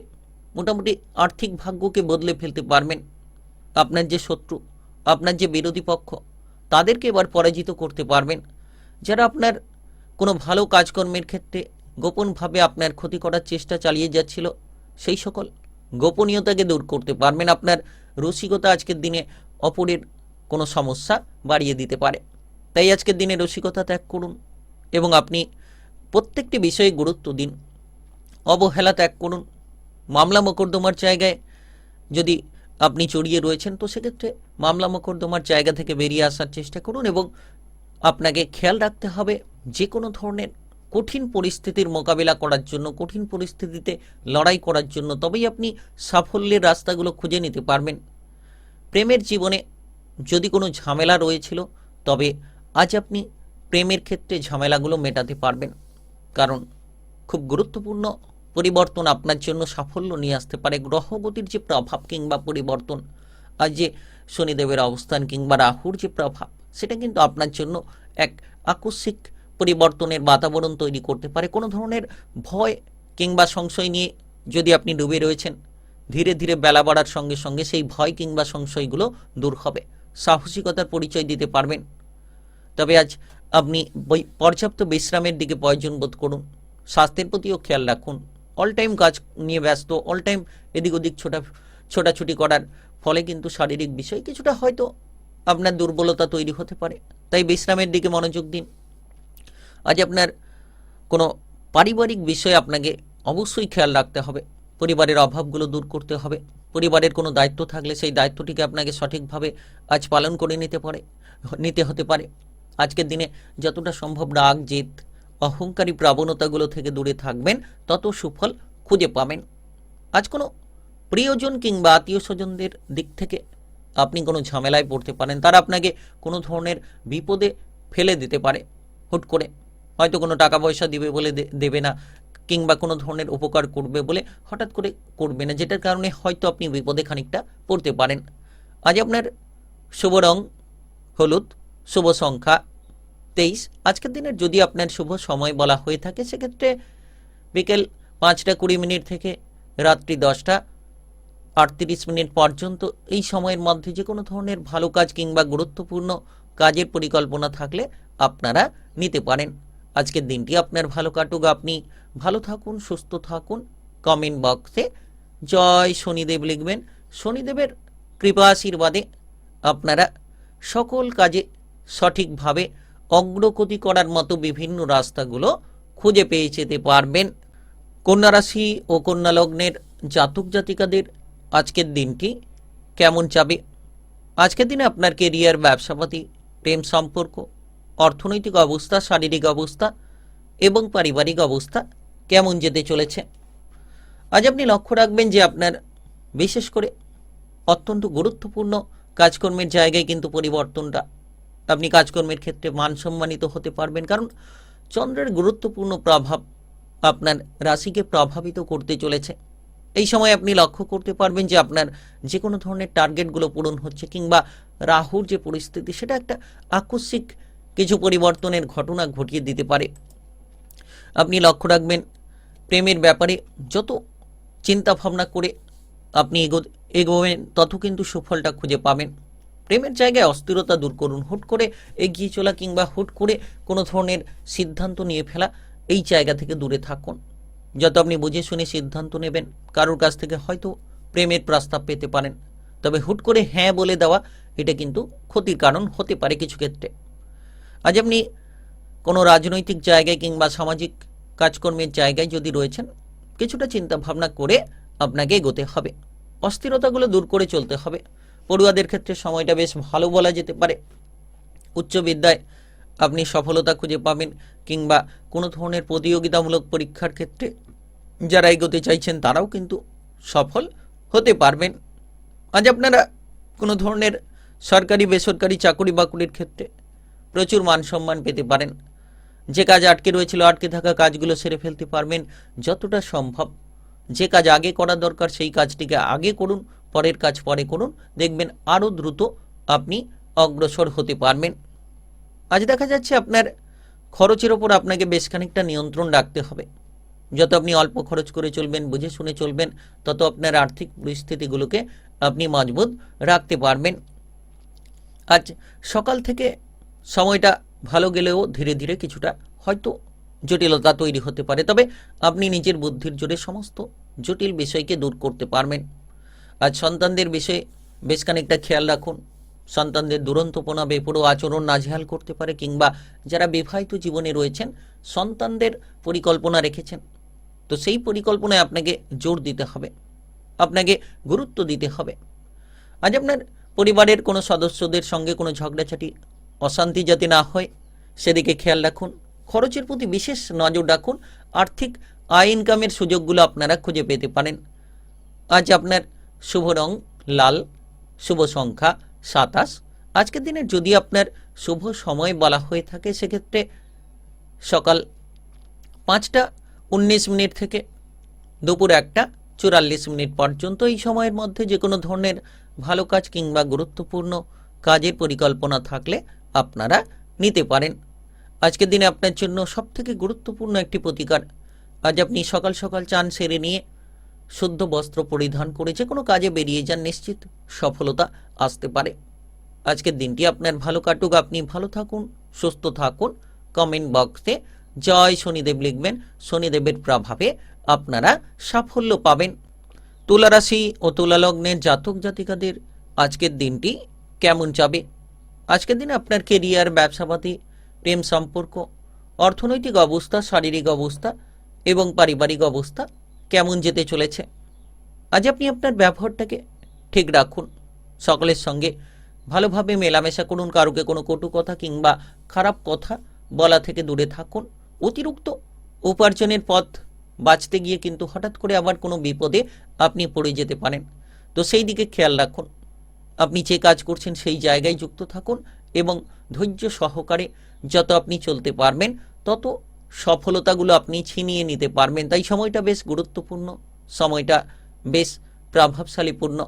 মোটামুটি আর্থিক ভাগ্যকে বদলে ফেলতে পারবেন। আপনার যে শত্রু, আপনার যে বিরোধী পক্ষ, তাদেরকে এবার পরাজিত করতে পারবেন। যারা আপনার কোনো ভালো কাজকর্মের ক্ষেত্রে গোপনভাবে আপনার ক্ষতি করার চেষ্টা চালিয়ে যাচ্ছিল, সেই সকল গোপনীয়তাকে দূর করতে পারবেন। আপনার রসিকতা আজকের দিনে অপরের কোনো সমস্যা বাড়িয়ে দিতে পারে, তাই আজকের দিনে রসিকতা ত্যাগ করুন এবং আপনি প্রত্যেকটি বিষয়ে গুরুত্ব দিন। অবহেলা ত্যাগ করুন। মামলা মোকদ্দমার জায়গায় যদি আপনি জড়িয়ে রয়েছেন তো সেক্ষেত্রে মামলা মোকদ্দমার জায়গা থেকে বেরিয়ে আসার চেষ্টা করুন, এবং আপনাকে খেয়াল রাখতে হবে যে কোনো ধরনের কঠিন পরিস্থিতির মোকাবিলা করার জন্য, কঠিন পরিস্থিতিতে লড়াই করার জন্য, তবেই আপনি সাফল্যের রাস্তাগুলো খুঁজে নিতে পারবেন। প্রেমের জীবনে যদি কোনো ঝামেলা রয়েছিল, তবে আজ আপনি প্রেমের ক্ষেত্রে ঝামেলাগুলো মেটাতে পারবেন, কারণ খুব গুরুত্বপূর্ণ পরিবর্তন আপনার জন্য সাফল্য নিয়ে আসতে পারে। গ্রহগতির যে প্রভাব কিংবা পরিবর্তন, আজ যে শনিদেবের অবস্থান কিংবা রাহুর যে প্রভাব, সেটা কিন্তু আপনার জন্য এক আকস্মিক পরিবর্তনের বাতাবরণ তৈরি করতে পারে। কোনো ধরনের ভয় কিংবা সংশয় নিয়ে যদি আপনি ডুবে রয়েছেন, ধীরে ধীরে বেলা বাড়ার সঙ্গে সঙ্গে সেই ভয় কিংবা সংশয়গুলো দূর হবে। সাহসিকতার পরিচয় দিতে পারবেন। তবে আজ আপনি পর্যাপ্ত বিশ্রামের দিকে প্রয়োজন বোধ করুন। স্বাস্থ্যের প্রতিও খেয়াল রাখুন। অল টাইম কাজ নিয়ে ব্যস্ত, অল টাইম এদিক ওদিক ছোটাছুটি করার ফলে কিন্তু শারীরিক বিষয় কিছুটা হয়তো আপনার দুর্বলতা তৈরি হতে পারে, তাই বিশ্রামের দিকে মনোযোগ দিন। আজ আপনার কোনো পারিবারিক বিষয়ে আপনাকে অবশ্যই খেয়াল রাখতে হবে। পরিবারের অভাবগুলো দূর করতে হবে। পরিবারের কোনো দায়িত্ব থাকলে সেই দায়িত্বটিকে আপনাকে সঠিকভাবে আজ পালন করে নিতে হতে পারে। আজকের দিনে যতটা সম্ভব রাগ, জেদ, অহংকারী প্রবণতাগুলো থেকে দূরে থাকবেন, তত সুফল খুঁজে পাবেন। আজ কোনো প্রিয়জন কিংবা আত্মীয় স্বজনদের দিক থেকে আপনি কোনো ঝামেলায় পড়তে পারেন। তারা আপনাকে কোনো ধরনের বিপদে ফেলে দিতে পারে। হুট করে হয়তো কোনো টাকা পয়সা দিবে বলে দেবে না, কিংবা কোনো ধরনের উপকার করবে বলে হঠাৎ করে করবে না, যেটার কারণে হয়তো আপনি বিপদে খানিকটা পড়তে পারেন। আজ আপনার শুভ রং হলুদ, শুভ সংখ্যা 23। আজকের দিনের যদি আপনার শুভ সময় বলা হয়ে থাকে সেক্ষেত্রে বিকেল 5:20 থেকে রাত্রি 10:38 পর্যন্ত। এই সময়ের মধ্যে যে কোনো ধরনের ভালো কাজ কিংবা গুরুত্বপূর্ণ কাজের পরিকল্পনা থাকলে আপনারা নিতে পারেন। আজকের দিনটি আপনার ভালো কাটুক, আপনি ভালো থাকুন, সুস্থ থাকুন। কমেন্ট বক্সে জয় শনিদেব লিখবেন। শনিদেবের কৃপা আশীর্বাদে আপনারা সকল কাজে সঠিকভাবে অগ্রগতি করার মতো বিভিন্ন রাস্তাগুলো খুঁজে পেয়ে যেতে পারবেন। কন্যা রাশি ও কন্যা লগ্নের জাতক জাতিকাদের আজকের দিনটি কেমন যাবে? আজকের দিনে আপনার কেরিয়ার, ব্যবসাপাতি, প্রেম সম্পর্ক, অর্থনৈতিক অবস্থা, শারীরিক অবস্থা এবং পারিবারিক অবস্থা কেমন যেতে চলেছে। আজ আপনি লক্ষ্য রাখবেন যে আপনার বিশেষ করে অত্যন্ত গুরুত্বপূর্ণ কাজকর্মের জায়গায় কিন্তু পরিবর্তনটা, আপনি কাজকর্মের ক্ষেত্রে মান সম্মানিত হতে পারবেন, কারণ চন্দ্রের গুরুত্বপূর্ণ প্রভাব আপনার রাশিকে প্রভাবিত করতে চলেছে। এই সময় আপনি লক্ষ্য করতে পারবেন যে আপনার যে কোনো ধরনের টার্গেটগুলো পূরণ হচ্ছে, কিংবা রাহুর যে পরিস্থিতি সেটা একটা আকস্মিক কিছু পরিবর্তনের ঘটনা ঘটিয়ে দিতে পারে। আপনি লক্ষ্য রাখবেন প্রেমের ব্যাপারে যত চিন্তা ভাবনা করে আপনি এগোবেন তত কিন্তু সুফলটা খুঁজে পাবেন। প্রেমের জায়গায় অস্থিরতা দূর করুন। হুট করে এগিয়ে চলা কিংবা হুট করে কোনো ধরনের সিদ্ধান্ত নিয়ে ফেলা, এই জায়গা থেকে দূরে থাকুন। যত আপনি বুঝে শুনে সিদ্ধান্ত নেবেন, কারোর কাছ থেকে হয়তো প্রেমের প্রস্তাব পেতে পারেন, তবে হুট করে হ্যাঁ বলে দেওয়া এটা কিন্তু ক্ষতির কারণ হতে পারে কিছু ক্ষেত্রে। আজ আপনি কোনো রাজনৈতিক জায়গায় কিংবা সামাজিক কাজকর্মের জায়গায় যদি রয়েছেন, কিছুটা চিন্তা ভাবনা করে আপনাকে এগোতে হবে। অস্থিরতাগুলো দূর করে চলতে হবে। পড়ুয়াদের ক্ষেত্রে সময়টা বেশ ভালো বলা যেতে পারে। উচ্চ বিদ্যায় আপনি সফলতা খুঁজে পাবেন, কিংবা কোনো ধরনের প্রতিযোগিতামূলক পরীক্ষার ক্ষেত্রে যারা এগোতে চাইছেন তারাও কিন্তু সফল হতে পারবেন। আজ আপনারা কোনো ধরনের সরকারি বেসরকারি চাকরি বাকরির ক্ষেত্রে প্রচুর মান সম্মান পেতে পারেন। যে কাজ আটকে রয়েছিল, আটকে থাকা কাজগুলো সেরে ফেলতে পারবেন যতটা সম্ভব। যে কাজ আগে করা দরকার সেই কাজটিকে আগে করুন, পরের কাজ পরে করুন, দেখবেন আরও দ্রুত আপনি অগ্রসর হতে পারবেন। আজ দেখা যাচ্ছে আপনার খরচের ওপর আপনাকে বেশ খানিকটা নিয়ন্ত্রণ রাখতে হবে। যত আপনি অল্প খরচ করে চলবেন, বুঝে শুনে চলবেন, তত আপনার আর্থিক পরিস্থিতিগুলোকে আপনি মজবুত রাখতে পারবেন। আজ সকাল থেকে সময়টা ভালো গেলেও ধীরে ধীরে কিছুটা হয়তো জটিলতা তৈরি হতে পারে, তবে আপনি নিজের বুদ্ধির জোরে সমস্ত জটিল বিষয়কে দূর করতে পারবেন। আজ সন্তানদের বিষয়ে বেশ খানিকটা খেয়াল রাখুন। সন্তানদের দুরন্তপনা, বেপরোয়া আচরণ নাজেহাল করতে পারে, কিংবা যারা বিবাহিত জীবনে রয়েছেন সন্তানদের পরিকল্পনা রেখেছেন, তো সেই পরিকল্পনায় আপনাকে জোর দিতে হবে, আপনাকে গুরুত্ব দিতে হবে। আজ আপনার পরিবারের কোনো সদস্যদের সঙ্গে কোনো ঝগড়াঝাটি, অশান্তি যাতে না হয় সেদিকে খেয়াল রাখুন। খরচের প্রতি বিশেষ নজর রাখুন। আর্থিক আয় ইনকামের সুযোগগুলো আপনারা খুঁজে পেতে পারেন। আজ আপনার শুভ রং লাল, শুভ সংখ্যা 27। আজকের দিনে যদি আপনার শুভ সময় বলা হয়ে থাকে সেক্ষেত্রে সকাল 5টা 19 থেকে দুপুর 1টা 44 পর্যন্ত। এই সময়ের মধ্যে যে কোনো ধরনের ভালো কাজ কিংবা গুরুত্বপূর্ণ কাজের পরিকল্পনা থাকলে আপনারা নিতে পারেন। আজকের দিনে আপনার জন্য সবথেকে গুরুত্বপূর্ণ একটি প্রতিকার, আজ আপনি সকাল সকাল চান সেরে নিয়ে শুদ্ধ বস্ত্র পরিধান করে যে কোনো কাজে বেরিয়ে যান, নিশ্চিত সফলতা আসতে পারে। আজকের দিনটি আপনার ভালো কাটুক, আপনি ভালো থাকুন, সুস্থ থাকুন। কমেন্ট বক্সে জয় শনিদেব লিখবেন। শনিদেবের প্রভাবে আপনারা সাফল্য পাবেন। তুলা রাশি ও তুলা লগ্নের জাতক জাতিকাদের আজকের দিনটি কেমন যাবে? আজকের দিনে আপনার কেরিয়ার, ব্যবসাপাতি, প্রেম সম্পর্ক, অর্থনৈতিক অবস্থা, শারীরিক অবস্থা এবং পারিবারিক অবস্থা কেমন যেতে চলেছে? আজ আপনি আপনার ব্যবহারটাকে ঠিক রাখুন। সকলের সঙ্গে ভালোভাবে মেলামেশা করুন। কারোকে কোনো কটু কথা কিংবা খারাপ কথা বলা থেকে দূরে থাকুন। অতিরিক্ত উপার্জনের পথ বাঁচতে গিয়ে কিন্তু হঠাৎ করে আবার কোনো বিপদে আপনি পড়ে যেতে পারেন, তো সেই দিকে খেয়াল রাখুন। আপনি যে কাজ করছেন সেই জায়গায় যুক্ত থাকুন এবং ধৈর্য সহকারে যত আপনি চলতে পারবেন তত সফলতাগুলো আপনি ছিনিয়ে নিতে পারবেন। তাই সময়টা বেশ গুরুত্বপূর্ণ, সময়টা বেশ প্রভাবশালীপূর্ণ।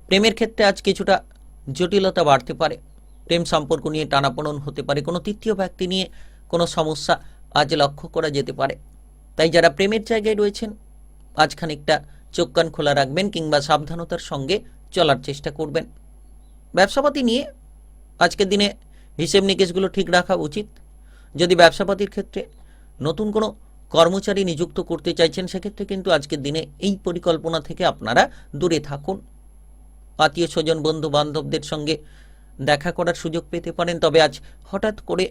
প্রেমের ক্ষেত্রে আজ কিছুটা জটিলতা বাড়তে পারে। প্রেম সম্পর্ক নিয়ে টানাপোড়েন হতে পারে। কোনো তৃতীয় ব্যক্তি নিয়ে কোনো সমস্যা আজ লক্ষ্য করা যেতে পারে। তাই যারা প্রেমের জায়গায় রয়েছেন আজ খানিকটা চোখ কান খোলা রাখবেন কিংবা সাবধানতার সঙ্গে চলার চেষ্টা করবেন। ব্যবসাপাতি নিয়ে আজকের দিনে হিসেব নিকেশগুলো ঠিক রাখা উচিত। যদি ব্যবসাপাতির ক্ষেত্রে নতুন কোনো কর্মচারী নিযুক্ত করতে চাইছেন সেক্ষেত্রে কিন্তু আজকের দিনে এই পরিকল্পনা থেকে আপনারা দূরে থাকুন। আত্মীয় স্বজন, বন্ধু বান্ধবদের সঙ্গে দেখা করার সুযোগ পেতে পারেন, তবে আজ হঠাৎ করে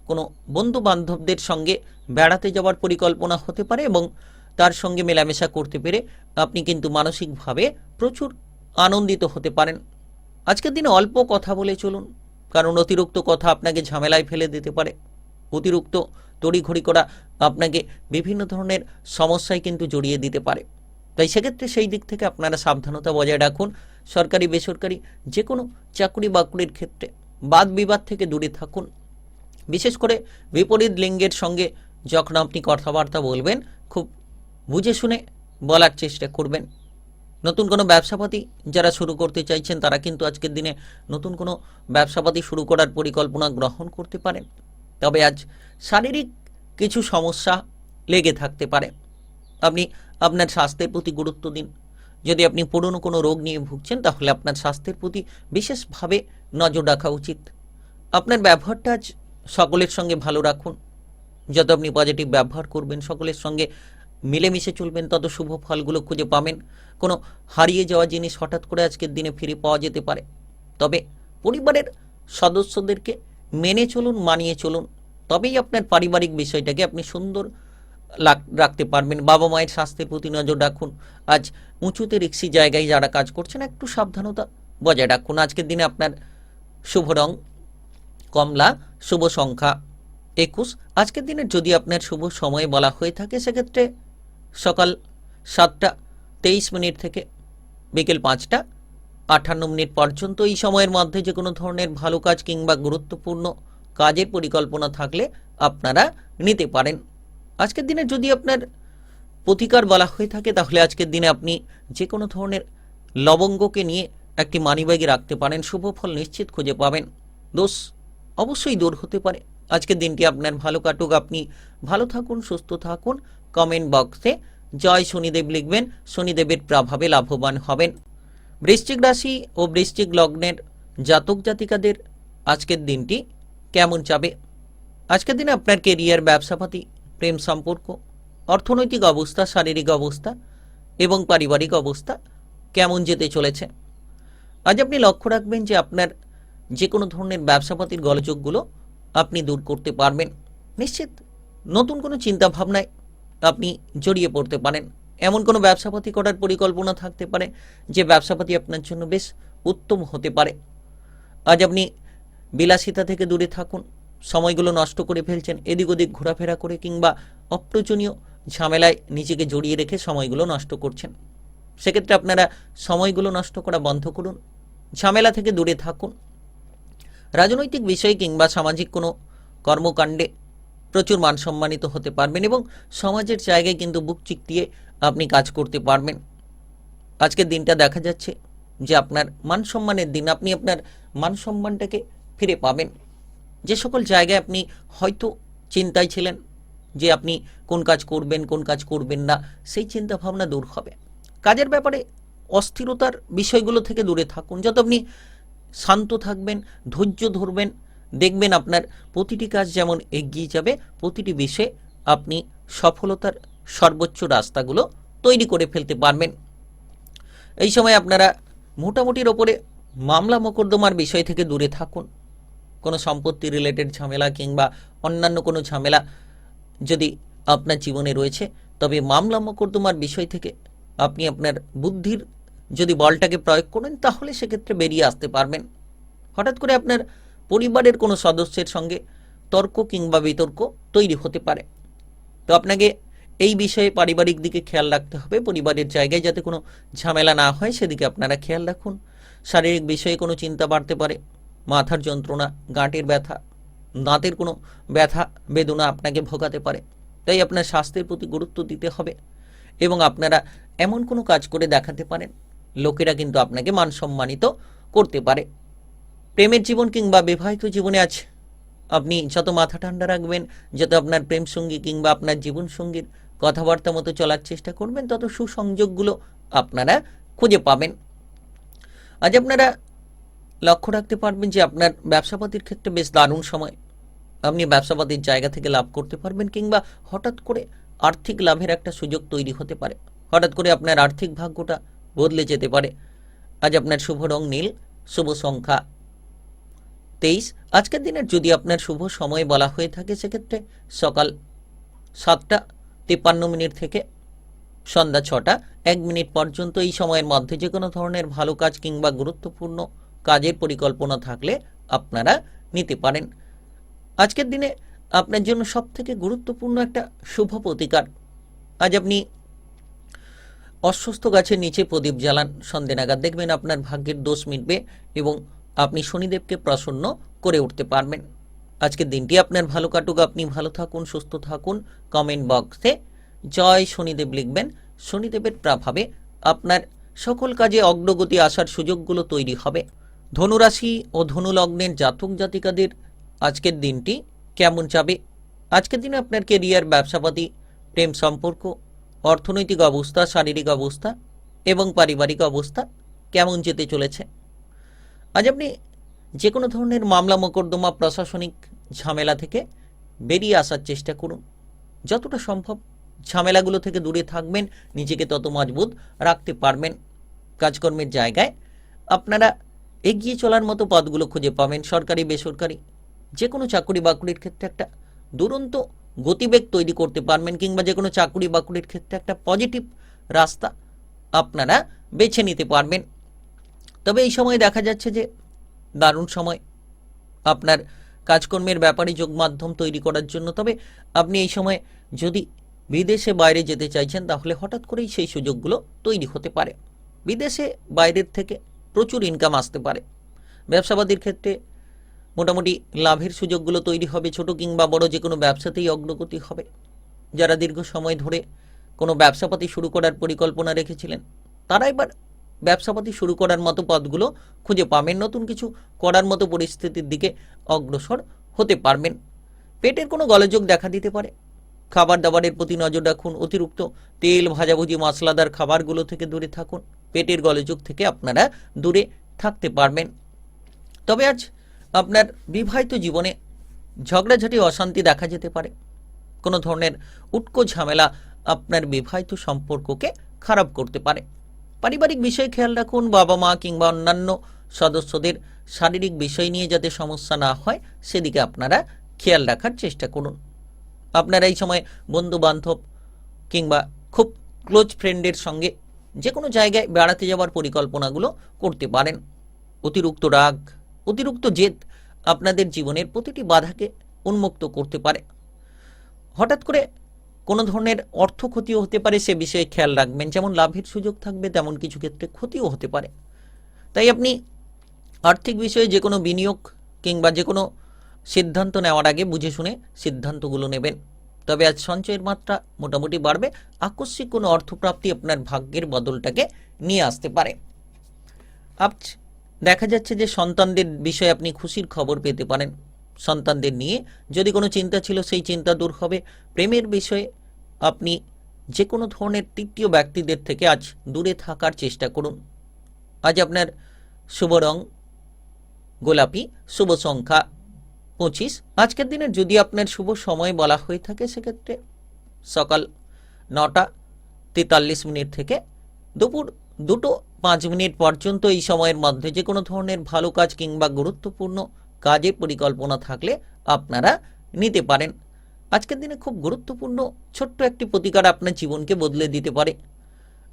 কোনো বন্ধু বান্ধবদের সঙ্গে বেড়াতে যাওয়ার পরিকল্পনা হতে পারে এবং তার সঙ্গে মেলামেশা করতে পেরে আপনি কিন্তু মানসিকভাবে প্রচুর আনন্দিত হতে পারেন। আজকের দিনে অল্প কথা বলে চলুন, কারণ অতিরিক্ত কথা আপনাকে ঝামেলায় ফেলে দিতে পারে। অতিরিক্ত তড়িঘড়ি করা আপনাকে বিভিন্ন ধরনের সমস্যায় কিন্তু জড়িয়ে দিতে পারে। তাই সেক্ষেত্রে সেই দিক থেকে আপনারা সাবধানতা বজায় রাখুন। সরকারি বেসরকারি যে কোনো চাকরি বাকরির ক্ষেত্রে বাদ বিবাদ থেকে দূরে থাকুন। বিশেষ করে বিপরীত লিঙ্গের সঙ্গে যখন আপনি কথাবার্তা বলবেন, খুব বুঝে শুনে বলার চেষ্টা করবেন। নতুন কোনো ব্যবসাপাতি যারা শুরু করতে চাইছেন তারা কিন্তু আজকের দিনে নতুন কোনো ব্যবসাপাতি শুরু করার পরিকল্পনা গ্রহণ করতে পারেন। তবে আজ শারীরিক কিছু সমস্যা লেগে থাকতে পারে। আপনি আপনার স্বাস্থ্যের প্রতি গুরুত্ব দিন। যদি আপনি পুরনো কোনো রোগ নিয়ে ভুগছেন তাহলে আপনার স্বাস্থ্যের প্রতি বিশেষভাবে নজর রাখা উচিত। আপনার ব্যবহারটা আজ সকলের সঙ্গে ভালো রাখুন। যত আপনি পজিটিভ ব্যবহার করবেন, সকলের সঙ্গে মিলেমিশে চলবেন, তত শুভ ফলগুলো খুঁজে পাবেন। কোনো হারিয়ে যাওয়া জিনিস হঠাৎ করে আজকের দিনে ফিরে পাওয়া যেতে পারে। তবে পরিবারের সদস্যদেরকে মেনে চলুন, মানিয়ে চলুন, তবেই আপনার পারিবারিক বিষয়টাকে আপনি সুন্দর রাখতে পারবেন। বাবা মায়ের স্বাস্থ্যের প্রতি নজর রাখুন। আজ উঁচুতে রিক্সি জায়গায় যারা কাজ করছেন একটু সাবধানতা বজায় রাখুন। আজকের দিনে আপনার শুভ রং কমলা, শুভ সংখ্যা 21। আজকের দিনের যদি আপনার শুভ সময় বলা হয়ে থাকে সেক্ষেত্রে সকাল 7টা 23 থেকে বিকেল 5টা 58 পর্যন্ত। এই সময়ের মধ্যে যে কোনো ধরনের ভালো কাজ কিংবা গুরুত্বপূর্ণ কাজের পরিকল্পনা থাকলে আপনারা নিতে পারেন। আজকের দিনে যদি আপনার প্রতিকার বলা হয়ে থাকে তাহলে আজকের দিনে আপনি যে কোনো ধরনের লবঙ্গকে নিয়ে একটি মানিব্যাগে রাখতে পারেন। শুভ ফল নিশ্চিত খুঁজে পাবেন। দোষ অবশ্যই দূর হতে পারে। আজকের দিনটি আপনার ভালো কাটুক। আপনি ভালো থাকুন, সুস্থ থাকুন। কমেন্ট বক্সে জয় শনিদেব লিখবেন। শনিদেবের প্রভাবে লাভবান হবেন। বৃশ্চিক রাশি ও বৃশ্চিক লগ্নের জাতক জাতিকাদের আজকের দিনটি কেমন যাবে? আজকের দিনে আপনার কেরিয়ার, ব্যবসাপাতি, প্রেম সম্পর্ক, অর্থনৈতিক অবস্থা, শারীরিক অবস্থা এবং পারিবারিক অবস্থা কেমন যেতে চলেছে? আজ আপনি লক্ষ্য রাখবেন যে আপনার যে কোনো ধরনের ব্যবসাপাতির গোলযোগগুলো আপনি দূর করতে পারবেন। নিশ্চিত নতুন কোনো চিন্তা ভাবনায় আপনি জড়িয়ে পড়তে পারেন। এমন কোনো ব্যবসাপাতি করার পরিকল্পনা থাকতে পারে যে ব্যবসাপাতি আপনার জন্য বেশ উত্তম হতে পারে। আজ আপনি বিলাসিতা থেকে দূরে থাকুন। সময়গুলো নষ্ট করে ফেলছেন এদিক ওদিক ঘোরাফেরা করে কিংবা অপ্রয়োজনীয় ঝামেলায় নিজেকে জড়িয়ে রেখে সময়গুলো নষ্ট করছেন। সেক্ষেত্রে আপনারা সময়গুলো নষ্ট করা বন্ধ করুন। ঝামেলা থেকে দূরে থাকুন। রাজনৈতিক বিষয় কিংবা সামাজিক কোনো কর্মকাণ্ডে প্রচুর মান সম্মানিত হতে পারবেন এবং সমাজের জায়গায় কিন্তু বুক চিতিয়ে আপনি কাজ করতে পারবেন। আজকের দিনটা দেখা যাচ্ছে যে আপনার মান সম্মানের দিন। আপনি আপনার মান সম্মানটাকে ফিরে পাবেন। যে সকল জায়গায় আপনি হয়তো চিন্তায় ছিলেন যে আপনি কোন কাজ করবেন, কোন কাজ করবেন না, সেই চিন্তা ভাবনা দূর হবে। কাজের ব্যাপারে অস্থিরতার বিষয়গুলো থেকে দূরে থাকুন। যত আপনি শান্ত থাকবেন, ধৈর্য ধরবেন, দেখবেন আপনার প্রতিটি কাজ যেমন এগিয়ে যাবে, প্রতিটি বিষয়ে আপনি সফলতার সর্বোচ্চ রাস্তাগুলো তৈরি করে ফেলতে পারবেন। এই সময় আপনারা মোটামুটির ওপরে মামলা মোকদ্দমার বিষয় থেকে দূরে থাকুন। কোনো সম্পত্তি রিলেটেড ঝামেলা কিংবা অন্যান্য কোনো ঝামেলা যদি আপনার জীবনে রয়েছে তবে মামলা মোকদ্দমার বিষয় থেকে আপনি আপনার বুদ্ধির যদি বলটাকে প্রয়োগ করেন তাহলে সেক্ষেত্রে বেরিয়ে আসতে পারবেন। হঠাৎ করে আপনার পরিবারের কোনো সদস্যের সঙ্গে তর্ক কিংবা বিতর্ক তৈরি হতে পারে। তো আপনাকে এই বিষয়ে পারিবারিক দিকে খেয়াল রাখতে হবে। পরিবারের জায়গায় যাতে কোনো ঝামেলা না হয় সেদিকে আপনারা খেয়াল রাখুন। শারীরিক বিষয়ে কোনো চিন্তা বাড়তে পারে। মাথার যন্ত্রণা, গাঁটের ব্যথা, দাঁতের কোনো ব্যথা বেদনা আপনাকে ভোগাতে পারে। তাই আপনার স্বাস্থ্যের প্রতি গুরুত্ব দিতে হবে এবং আপনারা এমন কোনো কাজ করে দেখাতে পারেন লোকেরা কিন্তু আপনাকে মান সম্মানিত করতে পারে। প্রেমের জীবন কিংবা বিবাহিত জীবনে আজ আপনি যত মাথা ঠান্ডা রাখবেন, যত আপনার প্রেম সঙ্গী কিংবা আপনার জীবন সঙ্গীর কথাবার্তা মতো চলার চেষ্টা করবেন, তত সুসংযোগগুলো আপনারা খুঁজে পাবেন। আজ আপনারা লক্ষ্য রাখতে পারবেন যে আপনার ব্যবসাপাতির ক্ষেত্রে বেশ দারুণ সময়। আপনি ব্যবসাপাতির জায়গা থেকে লাভ করতে পারবেন কিংবা হঠাৎ করে আর্থিক লাভের একটা সুযোগ তৈরি হতে পারে। হঠাৎ করে আপনার আর্থিক ভাগ্যটা বদলে যেতে পারে। আজ আপনার শুভ রং নীল, শুভ সংখ্যা 23। আজকের দিনের যদি আপনার শুভ সময় বলা হয়ে থাকে সেক্ষেত্রে সকাল 7টা 53 থেকে সন্ধ্যা 6টা 1 পর্যন্ত। এই সময়ের মধ্যে যে কোনো ধরনের ভালো কাজ কিংবা গুরুত্বপূর্ণ কাজের পরিকল্পনা থাকলে আপনারা নিতে পারেন। আজকের দিনে আপনার জন্য সবথেকে গুরুত্বপূর্ণ একটা শুভ প্রতিকার, আজ আপনি অশ্বত্থ গাছের নিচে প্রদীপ জ্বালান সন্ধে নাগাদ, দেখবেন আপনার ভাগ্যের দোষ মিটবে এবং আপনি শনিদেবকে প্রসন্ন করে উঠতে পারবেন। আজকের দিনটি আপনার ভালো কাটুক, আপনি ভালো থাকুন, সুস্থ থাকুন। কমেন্ট বক্সে জয় শনিদেব লিখবেন। শনিদেবের প্রভাবে আপনার সকল কাজে অগ্রগতি আসার সুযোগগুলো তৈরি হবে। ধনুরাশি ও ধনুলগ্নের জাতক জাতিকাদের আজকের দিনটি কেমন যাবে? আজকের দিনে আপনার কেরিয়ার, ব্যবসাপাতি, প্রেম সম্পর্ক, অর্থনৈতিক অবস্থা, শারীরিক অবস্থা এবং পারিবারিক অবস্থা কেমন যেতে চলেছে? আজ আপনি যে কোনো ধরনের মামলা মোকদ্দমা, প্রশাসনিক ঝামেলা থেকে বেরিয়ে আসার চেষ্টা করুন। যতটা সম্ভব ঝামেলাগুলো থেকে দূরে থাকবেন, নিজেকে তত মজবুত রাখতে পারবেন। কাজকর্মের জায়গায় আপনারা এগিয়ে চলার মতো পথগুলো খুঁজে পাবেন। সরকারি, বেসরকারি যে কোনো চাকরি বাকরির ক্ষেত্রে একটা দুরন্ত গতিবেগ তৈরি করতে পারবেন, কিংবা যে কোনো চাকরি বাকরির ক্ষেত্রে একটা পজিটিভ রাস্তা আপনারা বেছে নিতে পারবেন। তবে এই সময় দেখা যাচ্ছে যে দারুণ সময় আপনার কাজকর্মের ব্যাপারে যোগ মাধ্যম তৈরি করার জন্য। তবে আপনি এই সময় যদি বিদেশে বাইরে যেতে চাইছেন, তাহলে হঠাৎ করেই সেই সুযোগগুলো তৈরি হতে পারে। বিদেশে বাইরের থেকে প্রচুর ইনকাম আসতে পারে। ব্যবসাবাদীর ক্ষেত্রে মোটামুটি লাভের সুযোগগুলো তৈরি হবে। ছোট কিংবা বড় যে কোনো ব্যবসাতেই অগ্রগতি হবে। যারা দীর্ঘ সময় ধরে কোনো ব্যবসাপাতি শুরু করার পরিকল্পনা রেখেছিলেন, তারা এবার ব্যবসাপাতি শুরু করার মতো পথগুলো খুঁজে পাবেন। নতুন কিছু করার মতো পরিস্থিতির দিকে অগ্রসর হতে পারবেন। পেটের কোনো গোলযোগ দেখা দিতে পারে। খাবার দাবারের প্রতি নজর রাখুন। অতিরিক্ত তেল, ভাজাভুজি, মশলাদার খাবারগুলো থেকে দূরে থাকুন। পেটের গোলযোগ থেকে আপনারা দূরে থাকতে পারবেন। তবে আজ আপনার বিবাহিত জীবনে ঝগড়াঝাটি, অশান্তি দেখা যেতে পারে। কোনো ধরনের উটকো ঝামেলা আপনার বিবাহিত সম্পর্ককে খারাপ করতে পারে। পারিবারিক বিষয়ে খেয়াল রাখুন। বাবা মা কিংবা অন্যান্য সদস্যদের শারীরিক বিষয় নিয়ে যাতে সমস্যা না হয়, সেদিকে আপনারা খেয়াল রাখার চেষ্টা করুন। আপনারা এই সময় বন্ধু বান্ধব কিংবা খুব ক্লোজ ফ্রেন্ডের সঙ্গে যে কোনো জায়গায় বেড়াতে যাওয়ার পরিকল্পনাগুলো করতে পারেন। অতিরিক্ত রাগ, অতিরিক্ত জেদ আপনাদের জীবনের প্রতিটি বাধাকে উন্মুক্ত করতে পারে। হঠাৎ করে কোনো ধরনের অর্থ ক্ষতিও হতে পারে, সে বিষয়ে খেয়াল রাখবেন। যেমন লাভের সুযোগ থাকবে, তেমন কিছু ক্ষেত্রে ক্ষতিও হতে পারে। তাই আপনি আর্থিক বিষয়ে যে কোনো বিনিয়োগ কিংবা যে কোনো সিদ্ধান্ত নেওয়ার আগে বুঝে শুনে সিদ্ধান্তগুলো নেবেন। তবে আজ সঞ্চয়ের মাত্রা মোটামুটি বাড়বে। আকস্মিক কোনো অর্থপ্রাপ্তি আপনার ভাগ্যের বদলটাকে নিয়ে আসতে পারে। আজ দেখা যাচ্ছে যে সন্তানদের বিষয়ে আপনি খুশির খবর পেতে পারেন। সন্তানদের নিয়ে যদি কোনো চিন্তা ছিল, সেই চিন্তা দূর হবে। প্রেমের বিষয়ে আপনি যে কোনো ধরনের তৃতীয় ব্যক্তিদের থেকে আজ দূরে থাকার চেষ্টা করুন। আজ আপনার শুভ রং গোলাপি, শুভ সংখ্যা 25। আজকের দিনে যদি আপনার শুভ সময় বলা হয়ে থাকে, সেক্ষেত্রে সকাল 9:43 থেকে দুপুর 2:05 পর্যন্ত এই সময়ের মধ্যে যে কোনো ধরনের ভালো কাজ কিংবা গুরুত্বপূর্ণ কাজের পরিকল্পনা থাকলে আপনারা নিতে পারেন। আজকের দিনে খুব গুরুত্বপূর্ণ ছোট্ট একটি প্রতিকার আপনার জীবনকে বদলে দিতে পারে।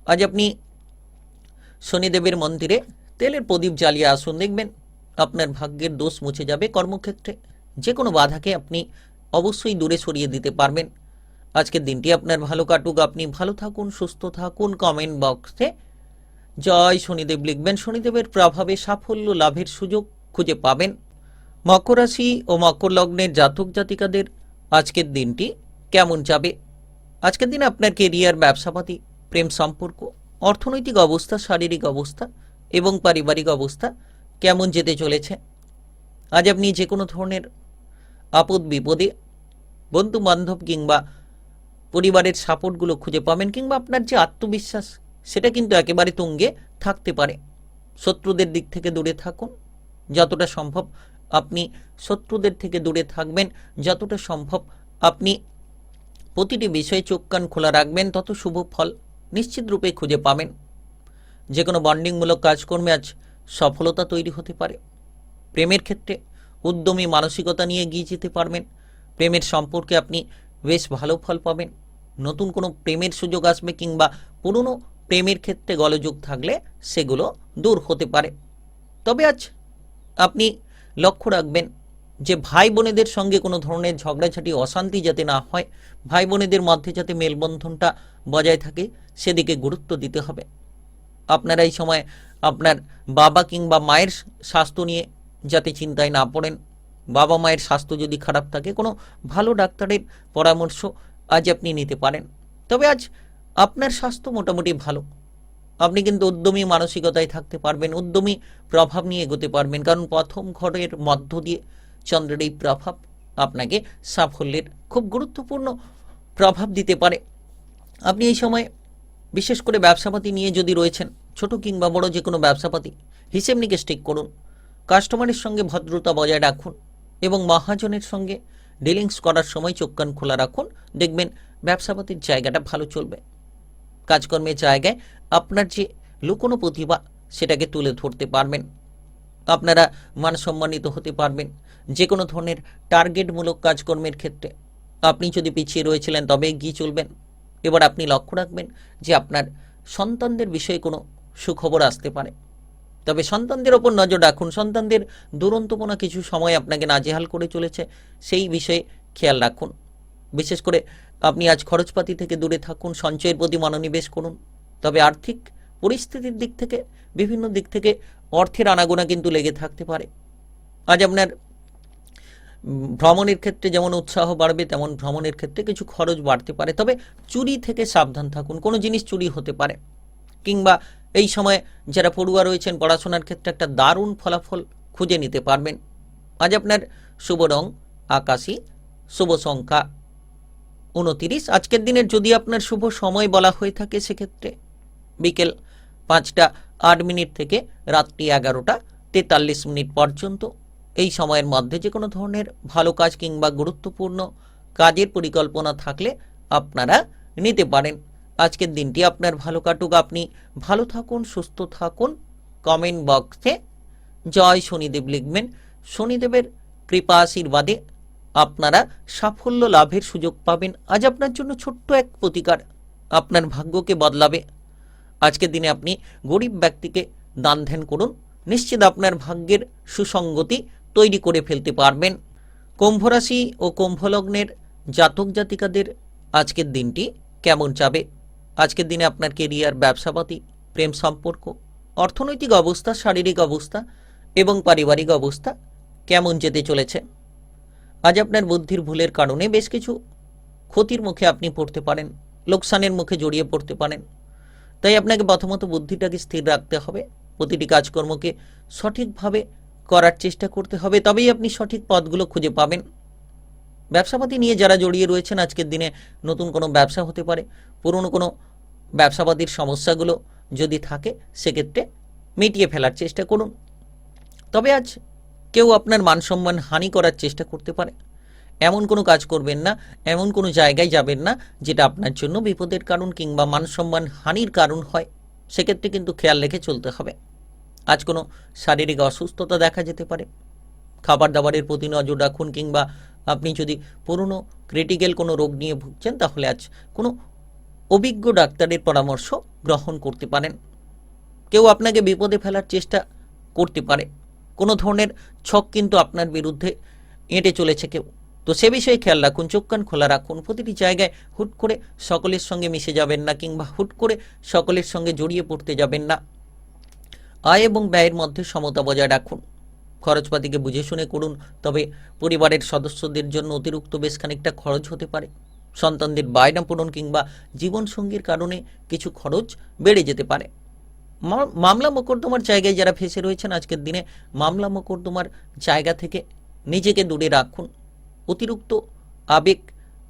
আজ আপনি শনিদেবের মন্দিরে তেলের প্রদীপ জ্বালিয়ে আসুন, দেখবেন আপনার ভাগ্যের দোষ মুছে যাবে। কর্মক্ষেত্রে যে কোনো বাধাকে আপনি অবশ্যই দূরে সরিয়ে দিতে পারবেন। আজকের দিনটি আপনার ভালো কাটুক, আপনি ভালো থাকুন, সুস্থ থাকুন। কমেন্ট বক্সে জয় শনিদেব লিখবেন। শনিদেবের প্রভাবে সাফল্য লাভের সুযোগ খুঁজে পাবেন। মকর রাশি ও মকর লগ্নের জাতক জাতিকাদের আজকের দিনটি কেমন যাবে? আজকের দিনে আপনার কেরিয়ার, ব্যবসাপাতি, প্রেম সম্পর্ক, অর্থনৈতিক অবস্থা, শারীরিক অবস্থা এবং পারিবারিক অবস্থা কেমন যেতে চলেছে? আজ আপনি যে কোনো ধরনের আপদ বিপদে বন্ধু বান্ধব কিংবা পরিবারের সাপোর্টগুলো খুঁজে পাবেন, কিংবা আপনার যে আত্মবিশ্বাস সেটা কিন্তু একেবারে তুঙ্গে থাকতে পারে। শত্রুদের দিক থেকে দূরে থাকুন। যতটা সম্ভব আপনি শত্রুদের থেকে দূরে থাকবেন। যতটা সম্ভব আপনি প্রতিটি বিষয়ে চোখ কান খোলা রাখবেন, তত শুভ ফল নিশ্চিত রূপে খুঁজে পাবেন। যে কোনো বন্ডিংমূলক কাজকর্মে আজ সফলতা তৈরি হতে পারে। প্রেমের ক্ষেত্রে উদ্যমী মানসিকতা নিয়ে এগিয়ে যেতে পারবেন। প্রেমের সম্পর্কে আপনি বেশ ভালো ফল পাবেন। নতুন কোনো প্রেমের সুযোগ আসবে, কিংবা পুরনো প্রেমের ক্ষেত্রে গোলযোগ থাকলে সেগুলো দূর হতে পারে। তবে আজ আপনি লক্ষ্য রাখবেন যে ভাই বোনেদের সঙ্গে কোনো ধরনের ঝগড়াঝাটি অশান্তি যাতে না হয়, ভাই বোনেদের মধ্যে যাতে মেলবন্ধনটা বজায় থাকে সেদিকে গুরুত্ব দিতে হবে। আপনারা এই সময় আপনার বাবা কিংবা মায়ের স্বাস্থ্য নিয়ে যাতে চিন্তায় না পড়েন। বাবা মায়ের স্বাস্থ্য যদি খারাপ থাকে কোনো ভালো ডাক্তারের পরামর্শ আজ আপনি নিতে পারেন। তবে আজ আপনার স্বাস্থ্য মোটামুটি ভালো, আপনি কিন্তু উদ্যমী মানসিকতায় থাকতে পারবেন, উদ্যমী প্রভাব নিয়ে এগোতে পারবেন, কারণ প্রথম ঘরের মধ্য দিয়ে চন্দ্রের এই প্রভাব আপনাকে সাফল্যের খুব গুরুত্বপূর্ণ প্রভাব দিতে পারে। আপনি এই সময় বিশেষ করে ব্যবসাপাতি নিয়ে যদি রয়েছেন, ছোট কিংবা বড় যে কোনো ব্যবসাপাতি, হিসেব নিকেশ ঠিক করুন, কাস্টমারের সঙ্গে ভদ্রতা বজায় রাখুন এবং মহাজনের সঙ্গে ডিলিংস করার সময় চোখ কান খোলা রাখুন। দেখবেন ব্যবসাপাতির জায়গাটা ভালো চলবে। কাজকর্মের জায়গায় আপনার যে লুকোনো প্রতিভা সেটাকে তুলে ধরতে পারবেন। আপনারা মানসম্মানিত হতে পারবেন। যে কোনো ধরনের টার্গেটমূলক কাজকর্মের ক্ষেত্রে আপনি যদি পিছিয়ে রয়েছিলেন তবে এগিয়ে চলবেন। এবার আপনি লক্ষ্য রাখবেন যে আপনার সন্তানদের বিষয়ে কোনো সুখবর আসতে পারে, তবে সন্তানদের ওপর নজর রাখুন। সন্তানদের দুরন্তপনা কিছু সময় আপনাকে নাজেহাল করে চলেছে, সেই বিষয়ে খেয়াল রাখুন। বিশেষ করে আপনি আজ খরচপাতি থেকে দূরে থাকুন, সঞ্চয়ের প্রতি মনোনিবেশ করুন। তবে আর্থিক পরিস্থিতির দিক থেকে বিভিন্ন দিক থেকে অর্থের আনাগোনা কিন্তু লেগে থাকতে পারে। আজ আপনার ভ্রমণের ক্ষেত্রে যেমন উৎসাহ বাড়বে, তেমন ভ্রমণের ক্ষেত্রে কিছু খরচ বাড়তে পারে। তবে চুরি থেকে সাবধান থাকুন, কোনো জিনিস চুরি হতে পারে। কিংবা এই সময় যারা পড়ুয়া রয়েছেন পড়াশোনার ক্ষেত্রে একটা দারুণ ফলাফল খুঁজে নিতে পারবেন। আজ আপনার শুভ রং আকাশী, শুভ সংখ্যা 29। আজকের দিনের যদি আপনার শুভ সময় বলা হয়ে থাকে সেক্ষেত্রে বিকেল 5টা 8 মিনিট থেকে রাত্রি 11টা 43 মিনিট পর্যন্ত। এই সময়ের মধ্যে যে কোনো ধরনের ভালো কাজ কিংবা গুরুত্বপূর্ণ কাজের পরিকল্পনা থাকলে আপনারা নিতে পারেন। আজকের দিনটি আপনার ভালো কাটুক, আপনি ভালো থাকুন, সুস্থ থাকুন। কমেন্ট বক্সে জয় শনিদেব লিখবেন। শনিদেবের কৃপা আশীর্বাদে আপনারা সাফল্য লাভের সুযোগ পাবেন। আজ আপনার জন্য ছোট্ট এক প্রতিকার আপনার ভাগ্যকে বদলাবে। আজকের দিনে আপনি গরিব ব্যক্তিকে দান ধ্যান করুন, নিশ্চিত আপনার ভাগ্যের সুসঙ্গতি তৈরি করে ফেলতে পারবেন। কুম্ভ রাশি ও কুম্ভ লগ্নের জাতক জাতিকাদের আজকের দিনটি কেমন যাবে? আজকের দিনে আপনার কেরিয়ার, ব্যবসাপাতি, প্রেম সম্পর্ক, অর্থনৈতিক অবস্থা, শারীরিক অবস্থা এবং পারিবারিক অবস্থা কেমন যেতে চলেছে? আজ আপনার বুদ্ধির ভুলের কারণে বেশ কিছু ক্ষতির মুখে আপনি পড়তে পারেন, লোকসানের মুখে জড়িয়ে পড়তে পারেন। তাই আপনাকে প্রথমত বুদ্ধিটাকে স্থির রাখতে হবে, প্রতিটি কাজকর্মকে সঠিকভাবে করার চেষ্টা করতে হবে, তবেই আপনি সঠিক পথগুলো খুঁজে পাবেন। ব্যবসাপাতি নিয়ে যারা জড়িয়ে রয়েছেন আজকের দিনে নতুন কোনো ব্যবসা হতে পারে, পুরনো কোনো ব্যবসাপাতির সমস্যাগুলো যদি থাকে সেক্ষেত্রে মিটিয়ে ফেলার চেষ্টা করুন। তবে আজ কেউ আপনার মানসম্মান হানি করার চেষ্টা করতে পারে, এমন কোনো কাজ করবেন না, এমন কোনো জায়গায় যাবেন না যেটা আপনার জন্য বিপদের কারণ কিংবা মানসম্মান হানির কারণ হয়। সেক্ষেত্রে কিন্তু খেয়াল রেখে চলতে হবে। আজ কোনো শারীরিক অসুস্থতা দেখা যেতে পারে, খাবার দাবারের প্রতি নজর রাখুন। কিংবা আপনি যদি পুরনো ক্রিটিক্যাল কোনো রোগ নিয়ে ভুগছেন তাহলে আজ কোনো অভিজ্ঞ ডাক্তারের পরামর্শ গ্রহণ করতে পারেন। কেউ আপনাকে বিপদে ফেলার চেষ্টা করতে পারে, কোনো ধরনের ছক কিন্তু আপনার বিরুদ্ধে এঁটে চলেছে কেউ, তো সে বিষয়ে খেয়াল রাখুন, চোখ কান খোলা রাখুন। প্রতিটি জায়গায় হুট করে সকলের সঙ্গে মিশে যাবেন না কিংবা হুট করে সকলের সঙ্গে জড়িয়ে পড়তে যাবেন না। আয় এবং ব্যয়ের মধ্যে সমতা বজায় রাখুন, খরচপাতিকে বুঝে শুনে করুন। তবে পরিবারের সদস্যদের জন্য অতিরিক্ত বেশ খানিকটা খরচ হতে পারে। সন্তানদের বায়না পূরণ কিংবা জীবনসঙ্গীর কারণে কিছু খরচ বেড়ে যেতে পারে। মামলা মোকদ্দমার জায়গায় যারা ফেসে রয়েছেন আজকের দিনে মামলা মোকদ্দমার জায়গা থেকে নিজেকে দূরে রাখুন। অতিরিক্ত আবেগ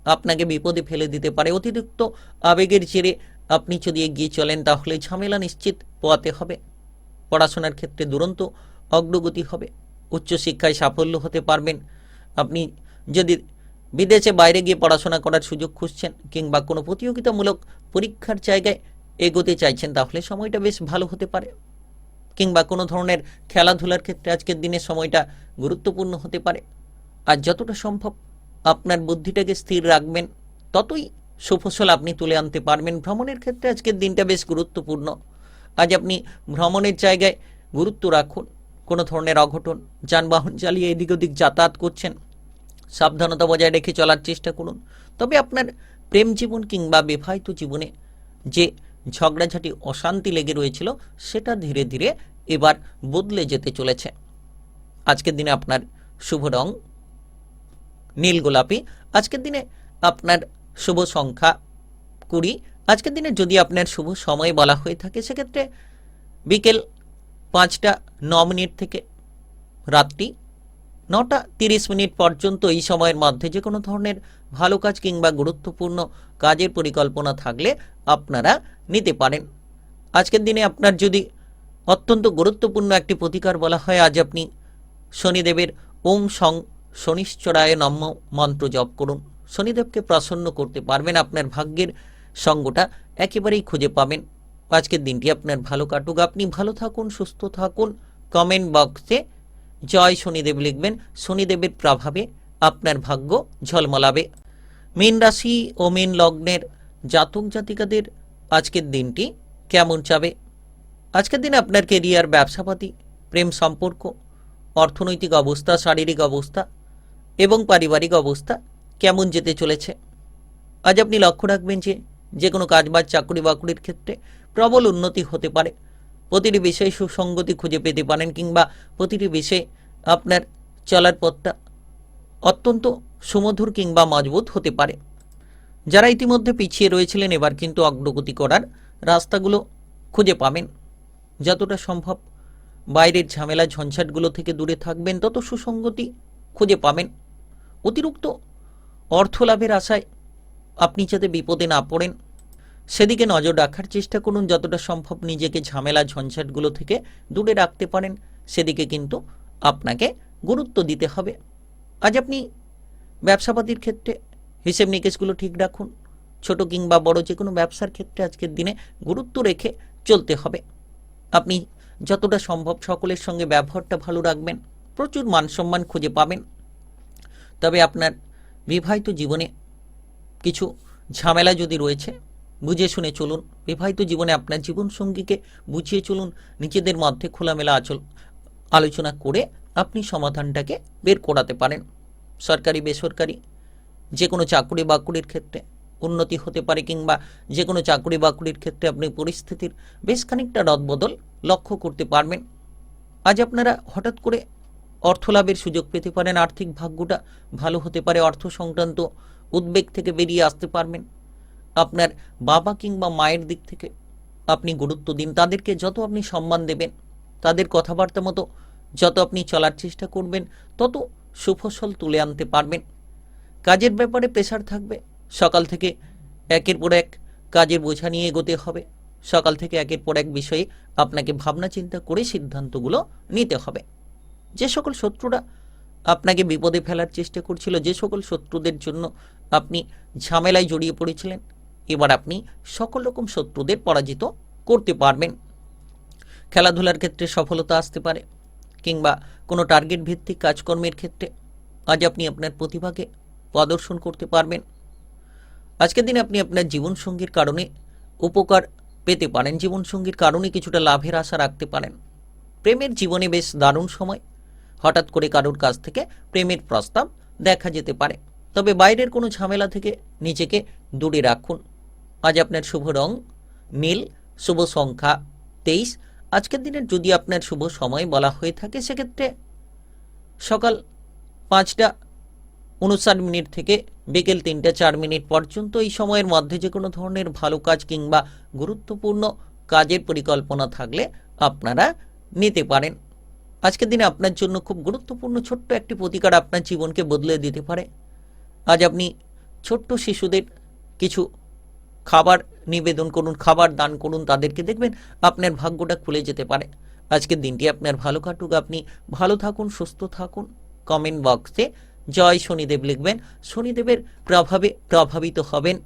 আপনাকে বিপদে ফেলে দিতে পারে। অতিরিক্ত আবেগের জেরে আপনি যদি এগিয়ে চলেন তাহলে ঝামেলা নিশ্চিত পোয়াতে হবে। পড়াশোনার ক্ষেত্রে দুরন্ত অগ্রগতি হবে, উচ্চশিক্ষায় সাফল্য হতে পারবেন। আপনি যদি বিদেশে বাইরে গিয়ে পড়াশোনা করার সুযোগ খুঁজছেন কিংবা কোনো প্রতিযোগিতামূলক পরীক্ষার জায়গায় এগোতে চাইছেন তাহলে সময়টা বেশ ভালো হতে পারে। কিংবা কোনো ধরনের খেলাধুলার ক্ষেত্রে আজকের দিনের সময়টা গুরুত্বপূর্ণ হতে পারে। আর যতটা সম্ভব আপনার বুদ্ধিটাকে স্থির রাখবেন ততই সুফসল আপনি তুলে আনতে পারবেন। ভ্রমণের ক্ষেত্রে আজকের দিনটা বেশ গুরুত্বপূর্ণ। আজ আপনি ভ্রমণের জায়গায় গুরুত্ব রাখুন, কোনো ধরনের অঘটন, যানবাহন চালিয়ে এদিক ওদিক যাতায়াত করছেন, সাবধানতা বজায় রেখে চলার চেষ্টা করুন। তবে আপনার প্রেম জীবন কিংবা বিবাহিত জীবনে যে ঝগড়াঝাটি অশান্তি লেগে রয়েছিল সেটা ধীরে ধীরে এবার বদলে যেতে চলেছে। আজকের দিনে আপনার শুভ রং নীল গোলাপি। আজকের দিনে আপনার শুভ সংখ্যা 20। আজকের দিনে যদি আপনার শুভ সময় বলা হয়ে থাকে সেক্ষেত্রে বিকেল 5:09 থেকে রাত্রি 9:30 পর্যন্ত এই সময়ের মধ্যে যে কোনো ধরনের ভালো কাজ কিংবা গুরুত্বপূর্ণ কাজের পরিকল্পনা থাকলে আপনারা নিতে পারেন। আজকের দিনে আপনার যদি অত্যন্ত গুরুত্বপূর্ণ একটি প্রতিকার বলা হয়, আজ আপনি শনিদেবের ওম সং শনিশ্চরায় নমঃ মন্ত্র জপ করুন। শনিদেবকে প্রসন্ন করতে পারবেন, আপনার ভাগ্যের সঙ্গটা একেবারেই খুঁজে পাবেন। আজকের দিনটি আপনার ভালো কাটুক, আপনি ভালো থাকুন, সুস্থ থাকুন। কমেন্ট বক্সে জয় শনিদেব লিখবেন। শনিদেবের প্রভাবে আপনার ভাগ্য ঝলমলাবে। মীন রাশি ও মীন লগ্নের জাতক জাতিকাদের আজকের দিনটি কেমন যাবে? আজকের দিনে আপনার কেরিয়ার, ব্যবসাপাতি, প্রেম সম্পর্ক, অর্থনৈতিক অবস্থা, শারীরিক অবস্থা এবং পারিবারিক অবস্থা কেমন যেতে চলেছে? আজ আপনি লক্ষ্য রাখবেন যে কোনো কাজবাজ, চাকরি বাকরির ক্ষেত্রে প্রবল উন্নতি হতে পারে। প্রতিটি বিষয়ে সুসঙ্গতি খুঁজে পেতে পারেন কিংবা প্রতিটি বিষয়ে আপনার চলার পথটা অত্যন্ত সুমধুর কিংবা মজবুত হতে পারে। যারা ইতিমধ্যে পিছিয়ে রয়েছিলেন এবার কিন্তু অগ্রগতি করার রাস্তাগুলো খুঁজে পাবেন। যতটা সম্ভব বাইরের ঝামেলা ঝঞ্ঝাটগুলো থেকে দূরে থাকবেন, তত সুসঙ্গতি খুঁজে পাবেন। অতিরিক্ত অর্থ লাভের আশায় আপনি যাতে বিপদে না পড়েন সেদিকে নজর রাখার চেষ্টা করুন। যতটা সম্ভব নিজেকে ঝামেলা ঝঞ্ঝাটগুলো থেকে দূরে রাখতে পারেন সেদিকে কিন্তু আপনাকে গুরুত্ব দিতে হবে। আজ আপনি ব্যবসাপাতির ক্ষেত্রে হিসেব নিকেশগুলো ঠিক রাখুন। ছোট কিংবা বড় যে কোনো ব্যবসার ক্ষেত্রে আজকের দিনে গুরুত্ব রেখে চলতে হবে। আপনি যতটা সম্ভব সকলের সঙ্গে ব্যবহারটা ভালো রাখবেন, প্রচুর মান সম্মান খুঁজে পাবেন। তবে আপনার বিবাহিত জীবনে কিছু ঝামেলা যদি রয়েছে বুঝে শুনে চলুন। বিবাহিত জীবনে আপনার জীবনসঙ্গীকে বুঝিয়ে চলুন। নিজেদের মধ্যে খোলামেলা আলোচনা করে আপনি সমাধানটাকে বের করাতে পারেন। সরকারি বেসরকারি যে কোনো চাকরি বাকরির ক্ষেত্রে উন্নতি হতে পারে কিংবা যে কোনো চাকরি বাকরির ক্ষেত্রে আপনি পরিস্থিতির বেশ খানিকটা রদবদল লক্ষ্য করতে পারবেন। আজ আপনারা হঠাৎ করে অর্থ লাভের সুযোগ পেতে পারেন। আর্থিক ভাগ্যটা ভালো হতে পারে। অর্থ সংক্রান্ত উদ্বেগ থেকে বেরিয়ে আসতে পারবেন। আপনার বাবা কিংবা মায়ের দিক থেকে আপনি গুরুত্ব দিন। তাদেরকে যত আপনি সম্মান দেবেন, তাদের কথাবার্তা মতো যত আপনি চলার চেষ্টা করবেন, তত সুফসল তুলে আনতে পারবেন। কাজের ব্যাপারে প্রেসার থাকবে। সকাল থেকে একের পর এক কাজের বোঝা নিয়ে এগোতে হবে। সকাল থেকে একের পর এক বিষয়ে আপনাকে ভাবনা চিন্তা করে সিদ্ধান্তগুলো নিতে হবে। যে সকল শত্রুরা আপনাকে বিপদে ফেলার চেষ্টা করছিল, যে সকল শত্রুদের জন্য আপনি ঝামেলায় জড়িয়ে পড়েছিলেন, এবার আপনি সকল রকম শত্রুদের পরাজিত করতে পারবেন। খেলাধুলার ক্ষেত্রে সফলতা আসতে পারে কিংবা কোনো টার্গেট ভিত্তিক কাজকর্মের ক্ষেত্রে আজ আপনি আপনার প্রতিভাকে প্রদর্শন করতে পারবেন। আজকের দিনে আপনি আপনার জীবনসঙ্গীর কারণে উপকার পেতে পারেন। জীবনসঙ্গীর কারণে কিছুটা লাভের আশা রাখতে পারেন। প্রেমের জীবনে বেশ দারুণ সময়। হঠাৎ করে কারোর কাছ থেকে প্রেমের প্রস্তাব দেখা যেতে পারে। তবে বাইরের কোনো ঝামেলা থেকে নিজেকে দূরে রাখুন। আজ আপনার শুভ রং নীল, শুভ সংখ্যা 23। আজকের দিনের যদি আপনার শুভ সময় বলা হয়ে থাকে সেক্ষেত্রে সকাল 5:59 থেকে বিকেল 3:04 পর্যন্ত এই সময়ের মধ্যে যে কোনো ধরনের ভালো কাজ কিংবা গুরুত্বপূর্ণ কাজের পরিকল্পনা থাকলে আপনারা নিতে পারেন। আজকের দিনে আপনার জন্য খুব গুরুত্বপূর্ণ ছোট্ট একটি প্রতিকার আপনার জীবনকে বদলে দিতে পারে। আজ আপনি ছোট্ট শিশুদের কিছু খাবার নিবেদন করুন, খাবার দান করুন তাদেরকে, দেখবেন আপনার ভাগ্যটা খুলে যেতে পারে। আজকের দিনটি আপনার ভালো কাটুক, আপনি ভালো থাকুন, সুস্থ থাকুন। কমেন্ট বক্সে জয় শনিদেব লিখবেন। শনিদেবের প্রভাবে প্রভাবিত হবেন।